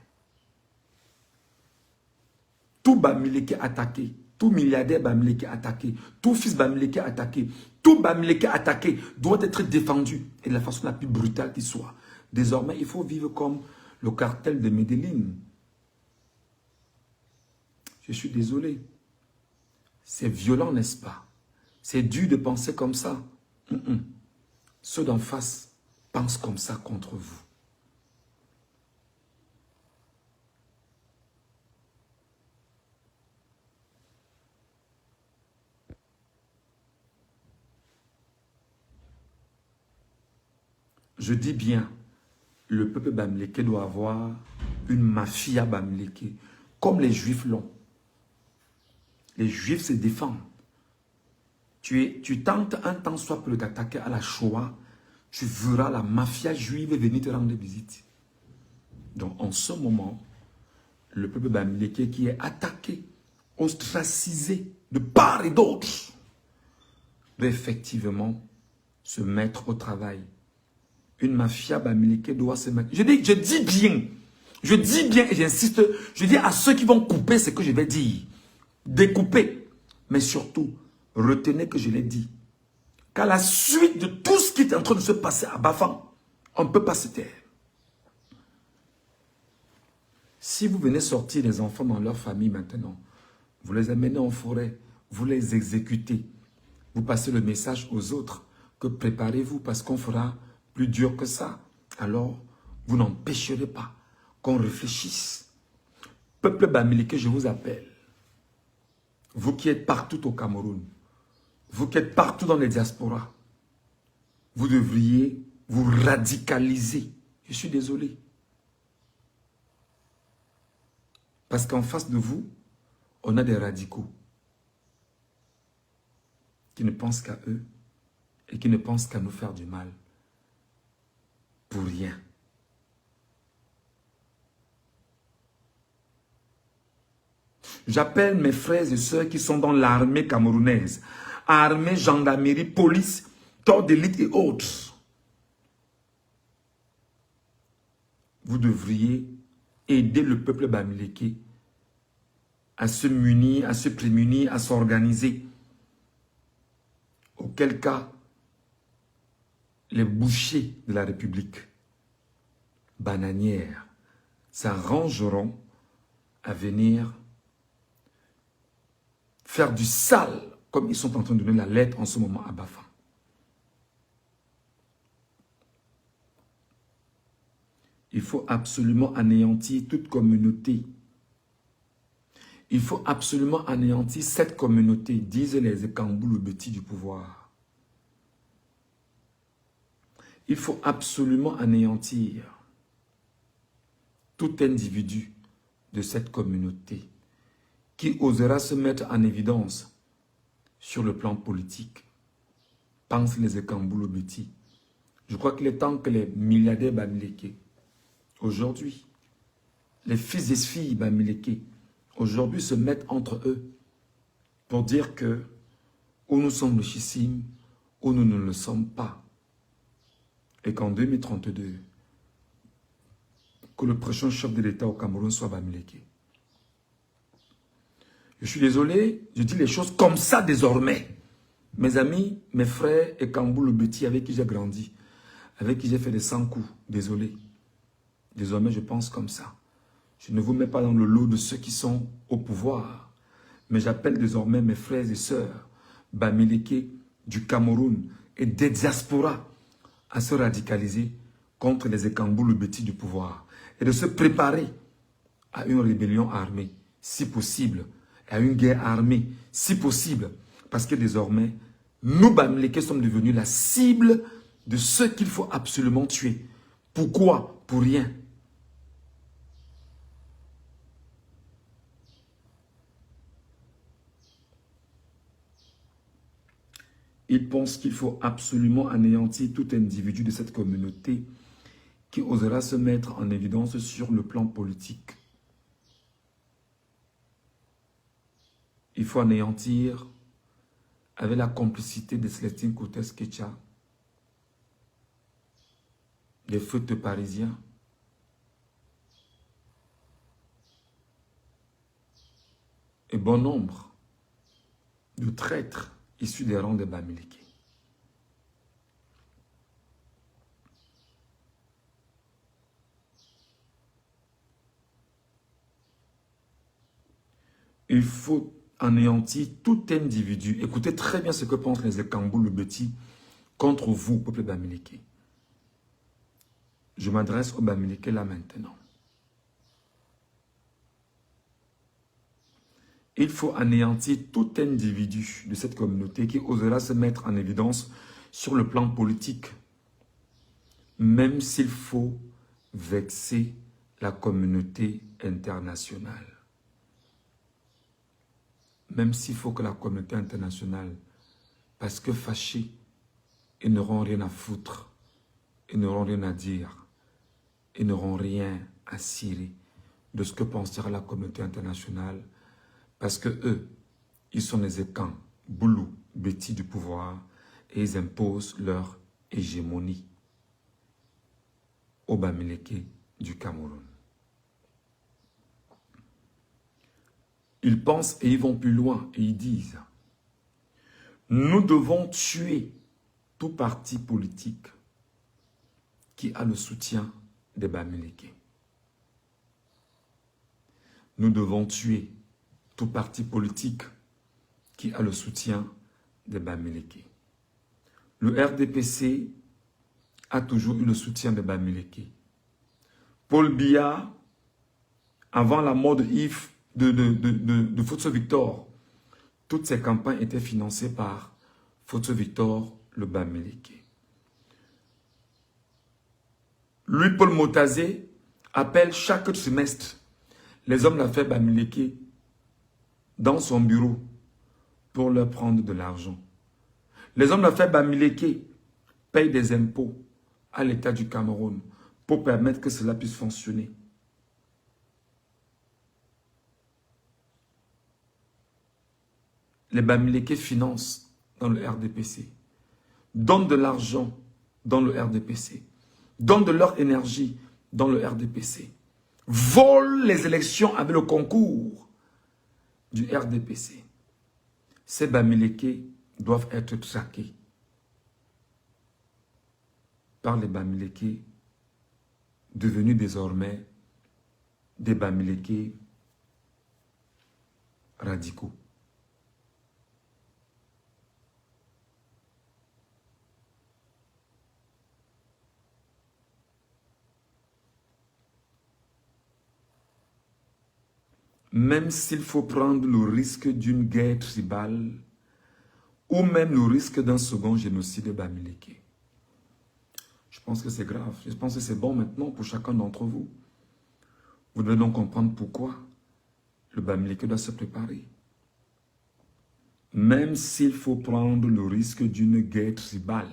Tout bamileke attaqué, tout milliardaire bamileke attaqué, tout fils bamileke attaqué, tout bamileke attaqué doit être défendu et de la façon la plus brutale qui soit. Désormais, il faut vivre comme le cartel de Medellín. Je suis désolé. C'est violent, n'est-ce pas? C'est dur de penser comme ça. Ceux d'en face pensent comme ça contre vous. Je dis bien, le peuple bamileke doit avoir une mafia bamileke, comme les Juifs l'ont. Les Juifs se défendent. Tu tentes un temps soit peu d'attaquer à la Shoah, tu verras la mafia juive venir te rendre visite. Donc en ce moment, le peuple bamileke qui est attaqué, ostracisé de part et d'autre, doit effectivement se mettre au travail. Une mafia bamileke doit se mettre. Je dis bien et j'insiste, je dis à ceux qui vont couper ce que je vais dire. Découper, mais surtout, retenez que je l'ai dit. Qu'à la suite de tout ce qui est en train de se passer à Bafang, on ne peut pas se taire. Si vous venez sortir les enfants dans leur famille maintenant, vous les amenez en forêt, vous les exécutez, vous passez le message aux autres que préparez-vous parce qu'on fera plus dur que ça. Alors, vous n'empêcherez pas qu'on réfléchisse. Peuple bamileke, je vous appelle. Vous qui êtes partout au Cameroun, vous qui êtes partout dans les diasporas, vous devriez vous radicaliser. Je suis désolé. Parce qu'en face de vous, on a des radicaux qui ne pensent qu'à eux et qui ne pensent qu'à nous faire du mal. Pour rien. J'appelle mes frères et sœurs qui sont dans l'armée camerounaise, armée, gendarmerie, police, corps d'élite et autres. Vous devriez aider le peuple bamileke à se munir, à se prémunir, à s'organiser. Auquel cas, les bouchers de la République bananière s'arrangeront à venir faire du sale, comme ils sont en train de donner la lettre en ce moment à Bafang. Il faut absolument anéantir toute communauté. Il faut absolument anéantir cette communauté, disent les Ekambulu-Beti du pouvoir. Il faut absolument anéantir tout individu de cette communauté qui osera se mettre en évidence sur le plan politique. Pensent les Ekambulu-Beti. Je crois qu'il est temps que les milliardaires bamileke, aujourd'hui, les fils et filles bamileke, aujourd'hui se mettent entre eux pour dire que ou nous sommes richissimes ou nous ne le sommes pas. Et qu'en 2032, que le prochain chef de l'État au Cameroun soit bamileke. Je suis désolé, je dis les choses comme ça désormais. Mes amis, mes frères et Ekambulu-Beti avec qui j'ai grandi, avec qui j'ai fait des 100 coups, désolé. Désormais, je pense comme ça. Je ne vous mets pas dans le lot de ceux qui sont au pouvoir. Mais j'appelle désormais mes frères et sœurs bamileke du Cameroun et des diasporas à se radicaliser contre les Ekambulu-Beti du pouvoir et de se préparer à une rébellion armée, si possible, à une guerre armée, si possible, parce que désormais, nous, bamileke, sommes devenus la cible de ceux qu'il faut absolument tuer. Pourquoi? Pour rien. Ils pensent qu'il faut absolument anéantir tout individu de cette communauté qui osera se mettre en évidence sur le plan politique. Il faut anéantir avec la complicité de Célestine Coutès-Ketcha, des feutes parisiens, et bon nombre de traîtres issus des rangs des bamileke. Il faut anéantir tout individu. Écoutez très bien ce que pensent les Ekambou, le Beti, contre vous, peuple Bamileke. Je m'adresse au Bamileke là maintenant. Il faut anéantir tout individu de cette communauté qui osera se mettre en évidence sur le plan politique, même s'il faut vexer la communauté internationale. Même s'il faut que la communauté internationale, parce que fâchés, ils n'auront rien à foutre, ils n'auront rien à dire, ils n'auront rien à cirer de ce que pensera la communauté internationale, parce que eux, ils sont les écans, boulous, bêtis du pouvoir, et ils imposent leur hégémonie au Bamileke du Cameroun. Ils pensent et ils vont plus loin et ils disent « Nous devons tuer tout parti politique qui a le soutien des Bamileke. Nous devons tuer tout parti politique qui a le soutien des Bamileke. Le RDPC a toujours eu le soutien des Bamileke. Paul Biya, avant la mort de Yves, de Fotso Victor, toutes ces campagnes étaient financées par Fotso Victor, le Bamileke. Lui, Paul Motazé, appelle chaque trimestre les hommes d'affaires Bamileke dans son bureau pour leur prendre de l'argent. Les hommes d'affaires Bamileke payent des impôts à l'État du Cameroun pour permettre que cela puisse fonctionner. Les Bamileke financent dans le RDPC, donnent de l'argent dans le RDPC, donnent de leur énergie dans le RDPC, volent les élections avec le concours du RDPC. Ces Bamileke doivent être traqués par les Bamileke devenus désormais des Bamileke radicaux. Même s'il faut prendre le risque d'une guerre tribale ou même le risque d'un second génocide Bamileke. Je pense que c'est grave. Je pense que c'est bon maintenant pour chacun d'entre vous. Vous devez donc comprendre pourquoi le Bamileke doit se préparer. Même s'il faut prendre le risque d'une guerre tribale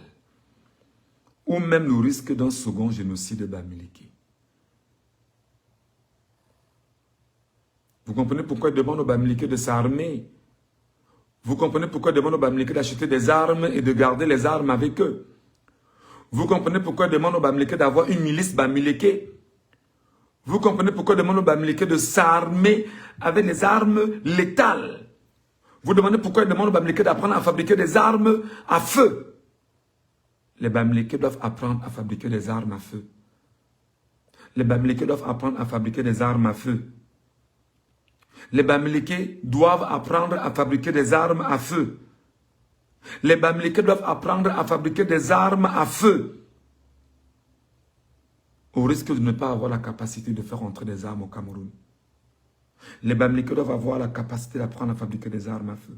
ou même le risque d'un second génocide Bamileke. Vous comprenez pourquoi il demande aux Bamileke de s'armer? Vous comprenez pourquoi il demande aux Bamileke d'acheter des armes et de garder les armes avec eux? Vous comprenez pourquoi il demande aux Bamileke d'avoir une milice Bamileke? Vous comprenez pourquoi il demande aux Bamileke de s'armer avec des armes létales? Vous demandez pourquoi il demande aux Bamileke d'apprendre à fabriquer des armes à feu? Les Bamileke doivent apprendre à fabriquer des armes à feu. Les Bamileke doivent apprendre à fabriquer des armes à feu. Les Bamileke doivent apprendre à fabriquer des armes à feu. Les Bamileke doivent apprendre à fabriquer des armes à feu. Au risque de ne pas avoir la capacité de faire entrer des armes au Cameroun. Les Bamileke doivent avoir la capacité d'apprendre à fabriquer des armes à feu.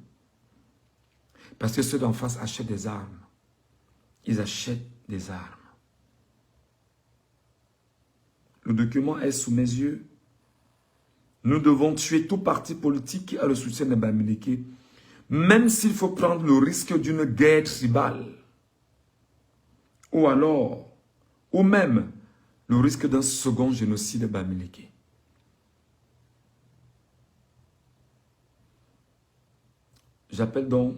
Parce que ceux d'en face achètent des armes. Ils achètent des armes. Le document est sous mes yeux. Nous devons tuer tout parti politique qui a le soutien des Bamileke, même s'il faut prendre le risque d'une guerre tribale. Ou même le risque d'un second génocide Bamileke. J'appelle donc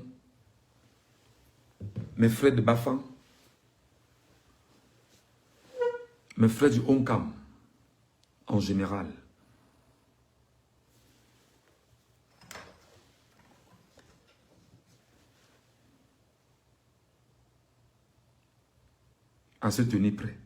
mes frères de Bafang, mes frères du Onkam en général, à se tenir prêt.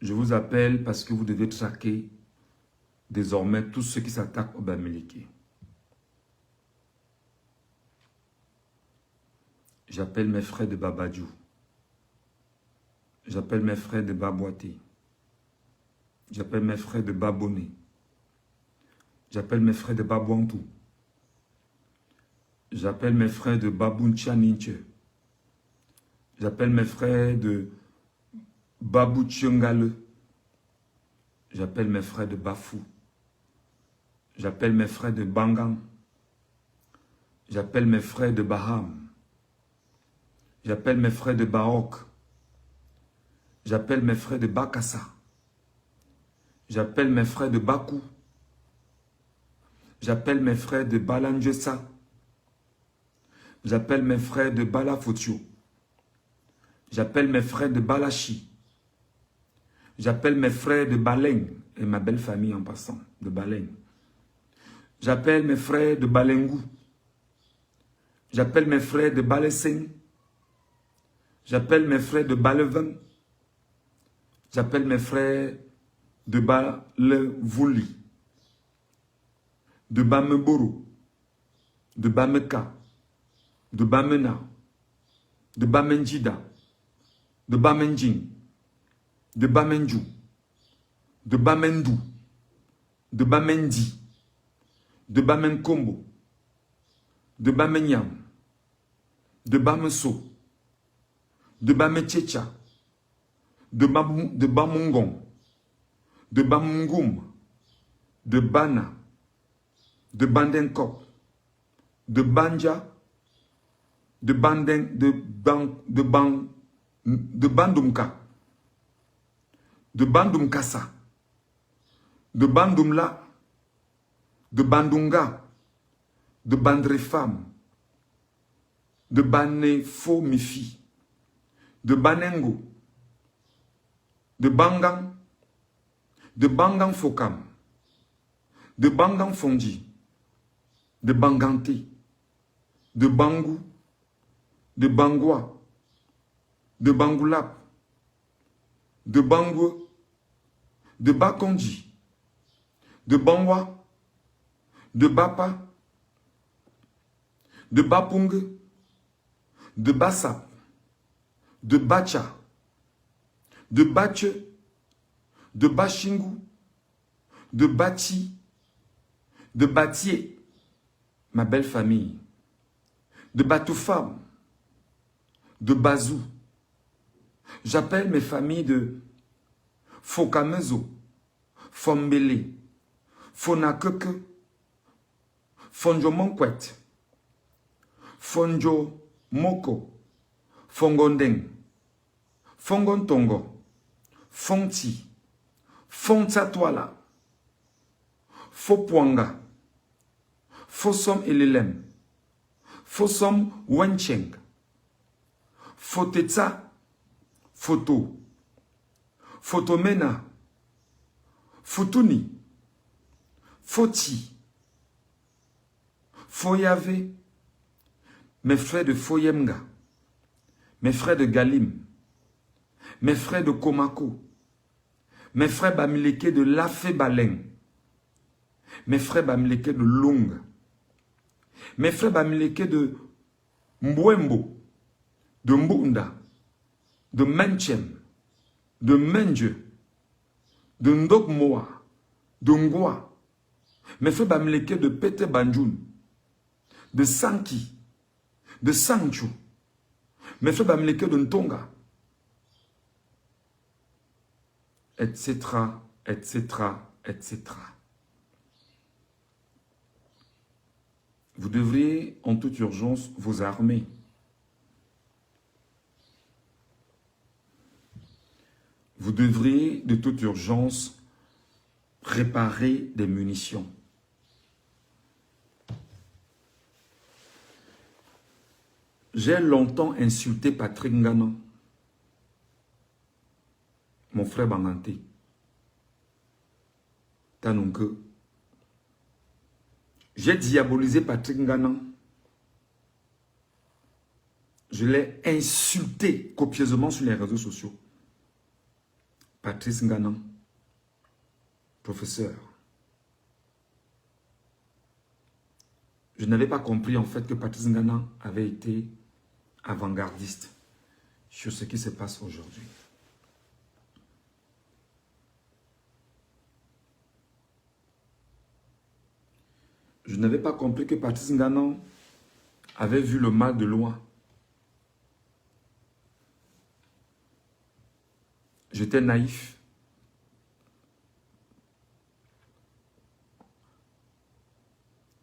Je vous appelle parce que vous devez traquer désormais tous ceux qui s'attaquent au Bamileke. J'appelle mes frères de Babadjou. J'appelle mes frères de Babouaté. J'appelle mes frères de Baboné. J'appelle mes frères de Babouantou. J'appelle mes frères de Babounchaninche. J'appelle mes frères de Babouchungale. J'appelle mes frères de Bafou. J'appelle mes frères de Bangang. J'appelle mes frères de Baham. J'appelle mes frères de Baok. J'appelle mes frères de Bakassa. J'appelle mes frères de Bakou. J'appelle mes frères de Balanjessa. J'appelle mes frères de Balafotio. J'appelle mes frères de Balachi. J'appelle mes frères de Baleng et ma belle famille en passant, de Baleng. J'appelle mes frères de Balengou. J'appelle mes frères de Baleseng. J'appelle mes frères de Balevan. J'appelle mes frères de Balevouli, de Bameboro, de Bameka, de Bamena, de Bamenjida, de Bamenjing, de Bamenjou, de Bamendou, de Bamendi, de Bamenkombo, de Bamenyam, de Bameso, de Bametchecha, de Bamungon, de Bamungum, de Bana, de Bandenkop, de Banja, de Bandumka, de Bandumkasa, de Bandumla, de Bandunga, de Bandrefam, de Banefo Mifi, de Banengo, de Bangang, de Bangang Fokam, de Bangang Fondi, de Banganté, de Bangou, de Bangwa, de Bangoulap, de Bangou, de Bakondi, de Bangwa, de Bapa, de Bapung, de Bassap, de Bacha, de Bache, de Bachingou, de Bati, de Batié, ma belle famille, de Batoufam, de Bazou. J'appelle mes familles de Fokamezo, Fombele, Fonakeke, Fonjo Monkwet, Fonjo Moko, Fongondeng, Fongontongo, Fonti, Fontsatwala, Fopwanga, Fosom Elelem, Fosom Wencheng, Fotetsa, Foto, Fotomena, Fotuni, Foti, Foyave, mes frères de Foyemga, mes frères de Galim, mes frères de Komako, mes frères Bamileke de Lafé Baleng, mes frères Bamileke de Long, mes frères Bamileke de Mbwembo, de Mbunda, de Menchem, de Menje, de Ndokmoa, de Ngwa, mes frères Bamileke de Pete Banjoun, de Sanki, de Sancho, mes frères Bamileke de Ntonga, etc., etc., etc. Vous devriez en toute urgence vous armer. Vous devriez de toute urgence préparer des munitions. J'ai longtemps insulté Patrick Ngana, mon frère Banganté, Tanonke. J'ai diabolisé Patrick Ngana. Je l'ai insulté copieusement sur les réseaux sociaux. Patrice Nganan, professeur. Je n'avais pas compris en fait que Patrice Nganan avait été avant-gardiste sur ce qui se passe aujourd'hui. Je n'avais pas compris que Patrice Nganan avait vu le mal de loin. J'étais naïf.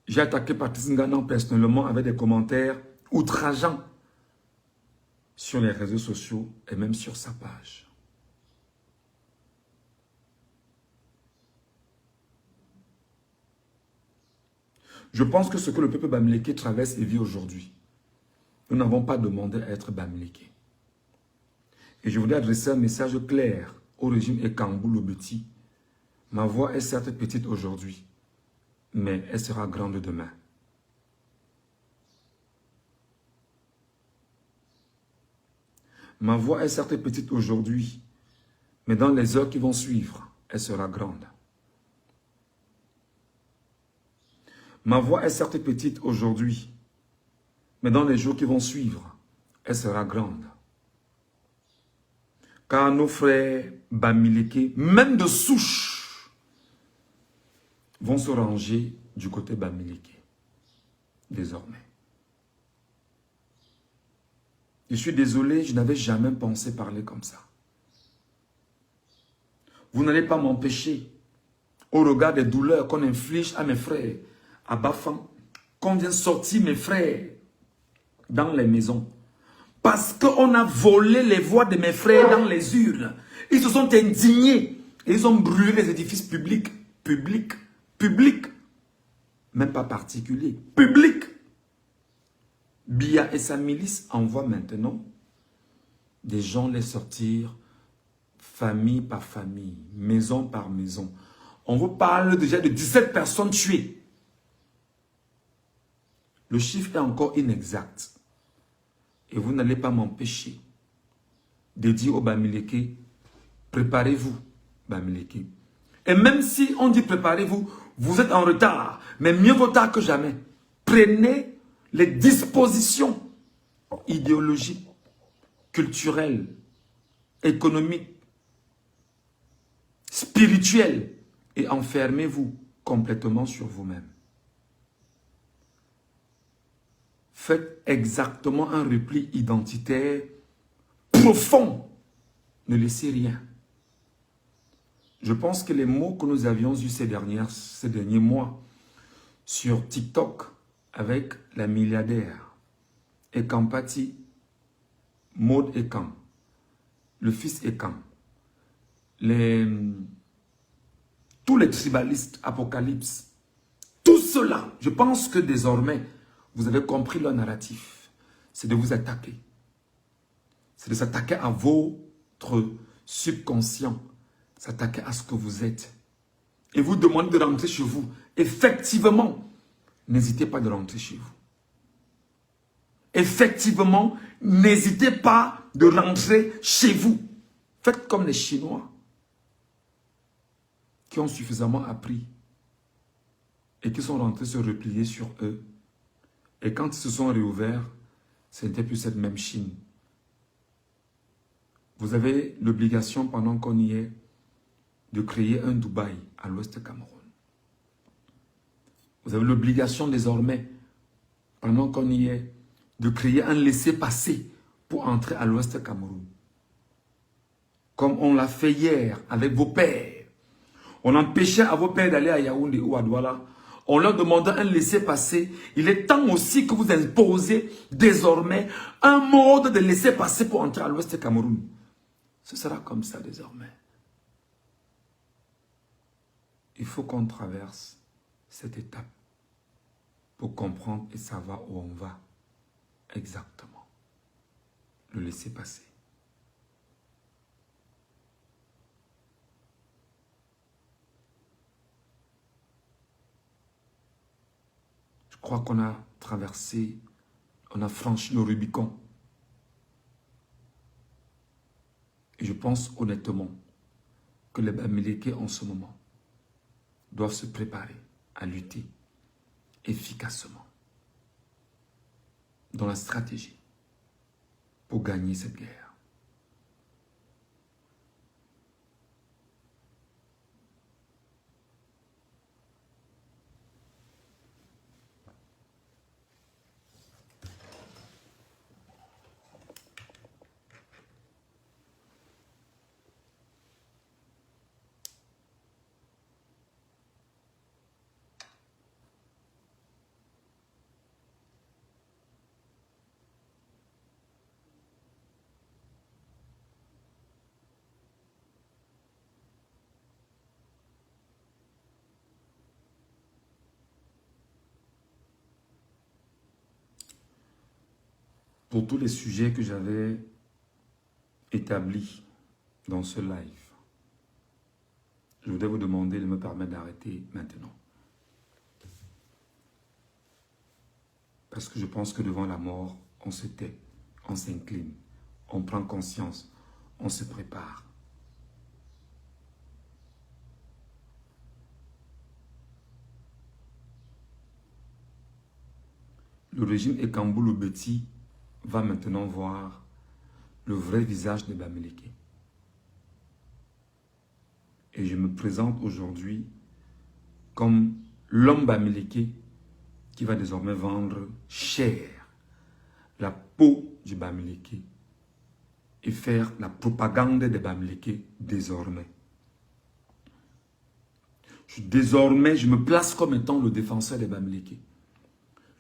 J'ai attaqué Patrice Nganan personnellement avec des commentaires outrageants sur les réseaux sociaux et même sur sa page. Je pense que ce que le peuple bamileke traverse et vit aujourd'hui, nous n'avons pas demandé à être bamileke. Et je voudrais adresser un message clair au régime Ekangou Lobeti. Ma voix est certes petite aujourd'hui, mais elle sera grande demain. Ma voix est certes petite aujourd'hui, mais dans les heures qui vont suivre, elle sera grande. Ma voix est certes petite aujourd'hui, mais dans les jours qui vont suivre, elle sera grande. Car nos frères bamileke, même de souche, vont se ranger du côté bamileke, désormais. Je suis désolé, je n'avais jamais pensé parler comme ça. Vous n'allez pas m'empêcher, au regard des douleurs qu'on inflige à mes frères, à Bafan, qu'on vient sortir mes frères dans les maisons. Parce qu'on a volé les voix de mes frères dans les urnes. Ils se sont indignés. Et ils ont brûlé les édifices publics. Publics. Même pas particuliers. Publics. Biya et sa milice envoient maintenant des gens les sortir famille par famille, maison par maison. On vous parle déjà de 17 personnes tuées. Le chiffre est encore inexact. Et vous n'allez pas m'empêcher de dire aux Bamileke, préparez-vous, Bamileke. Et même si on dit préparez-vous, vous êtes en retard, mais mieux vaut tard que jamais. Prenez les dispositions idéologiques, culturelles, économiques, spirituelles et enfermez-vous complètement sur vous-même. Faites exactement un repli identitaire profond. Ne laissez rien. Je pense que les mots que nous avions eus ces derniers mois sur TikTok avec la milliardaire Ekampati, Maud Ekan, le fils Ekan, tous les tribalistes, Apocalypse, tout cela, je pense que désormais, vous avez compris leur narratif. C'est de vous attaquer. C'est de s'attaquer à votre subconscient. S'attaquer à ce que vous êtes. Et vous demander de rentrer chez vous. Effectivement, n'hésitez pas de rentrer chez vous. Effectivement, n'hésitez pas de rentrer chez vous. Faites comme les Chinois qui ont suffisamment appris et qui sont rentrés se replier sur eux. Et quand ils se sont réouverts, ce n'était plus cette même Chine. Vous avez l'obligation, pendant qu'on y est, de créer un Dubaï à l'ouest du Cameroun. Vous avez l'obligation désormais, pendant qu'on y est, de créer un laissez-passer pour entrer à l'ouest du Cameroun. Comme on l'a fait hier avec vos pères. On empêchait à vos pères d'aller à Yaoundé ou à Douala. On leur demandait un laissez-passer. Il est temps aussi que vous imposez désormais un mode de laissez-passer pour entrer à l'ouest du Cameroun. Ce sera comme ça désormais. Il faut qu'on traverse cette étape pour comprendre et savoir où on va exactement. Le laisser-passer. Je crois qu'on a traversé, on a franchi le Rubicon. Et je pense honnêtement que les Bamileke en ce moment doivent se préparer à lutter efficacement dans la stratégie pour gagner cette guerre. Pour tous les sujets que j'avais établis dans ce live, je voudrais vous demander de me permettre d'arrêter maintenant. Parce que je pense que devant la mort, on se tait, on s'incline, on prend conscience, on se prépare. Le régime Ekambulu-Beti va maintenant voir le vrai visage des Bamileke. Et je me présente aujourd'hui comme l'homme Bamileke qui va désormais vendre cher la peau du Bamileke et faire la propagande des Bamileke désormais. Désormais, je me place comme étant le défenseur des Bamileke.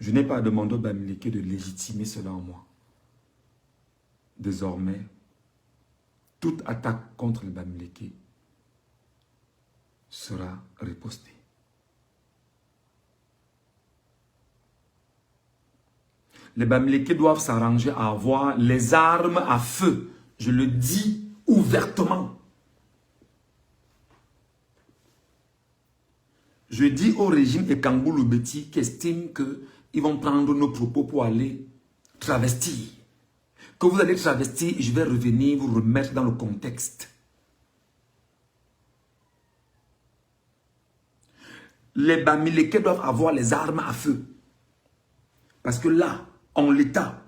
Je n'ai pas demandé aux Bamileke de légitimer cela en moi. Désormais, toute attaque contre les Bamileke sera ripostée. Les Bamileke doivent s'arranger à avoir les armes à feu. Je le dis ouvertement. Je dis au régime Ekambulu-Beti qui estime qu'ils vont prendre nos propos pour aller travestir. Que vous allez travestir, je vais revenir vous remettre dans le contexte. Les Bamileke doivent avoir les armes à feu. Parce que là, en l'état,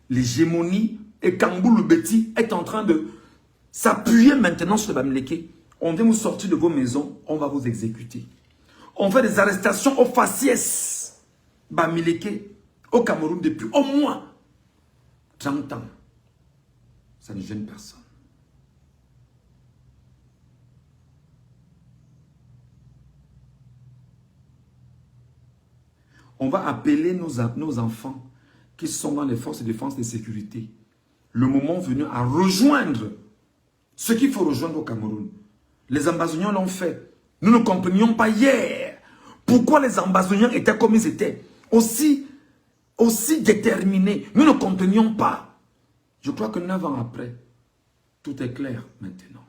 l'hégémonie Ekambulu-Beti est en train de s'appuyer maintenant sur les Bamileke. On vient vous sortir de vos maisons, on va vous exécuter. On fait des arrestations aux faciès Bamileke au Cameroun depuis au moins 30 ans. Ça ne gêne personne. On va appeler nos enfants qui sont dans les forces de défense et de sécurité. Le moment venu à rejoindre ce qu'il faut rejoindre au Cameroun. Les ambazoniens l'ont fait. Nous ne comprenions pas hier pourquoi les ambazoniens étaient comme ils étaient. Aussi déterminés. Nous ne comprenions pas. Je crois que 9 ans après, tout est clair maintenant.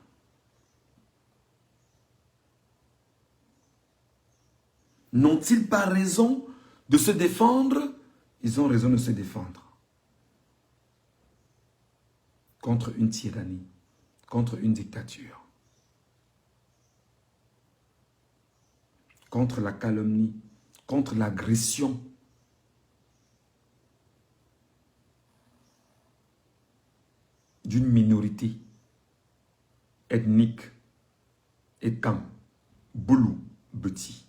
N'ont-ils pas raison de se défendre? Ils ont raison de se défendre. Contre une tyrannie, contre une dictature, contre la calomnie, contre l'agression. D'une minorité ethnique et Ekambulu-Beti,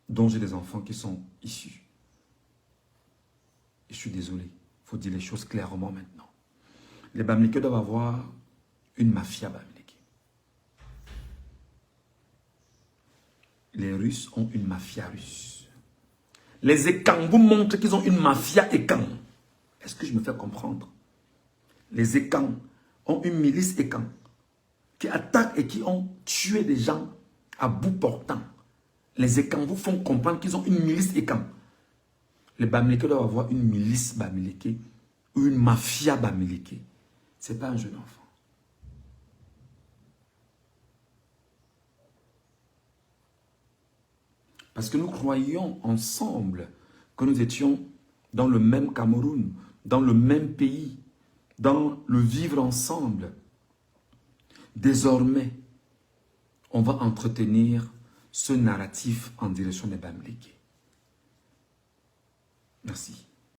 dont j'ai des enfants qui sont issus. Et je suis désolé, il faut dire les choses clairement maintenant. Les Bamileke doivent avoir une mafia Bamileke. Les Russes ont une mafia russe. Les Ekambou montrent qu'ils ont une mafia Ekam. Est-ce que je me fais comprendre? Les Ekam ont une milice Ekam qui attaquent et qui ont tué des gens à bout portant. Les Ekam vous font comprendre qu'ils ont une milice Ekam. Les Bamileke doivent avoir une milice Bamileke ou une mafia Bamileke. Ce n'est pas un jeune enfant. Parce que nous croyions ensemble que nous étions dans le même Cameroun, dans le même pays, dans le vivre ensemble. Désormais, on va entretenir ce narratif en direction des Bamileke. Merci.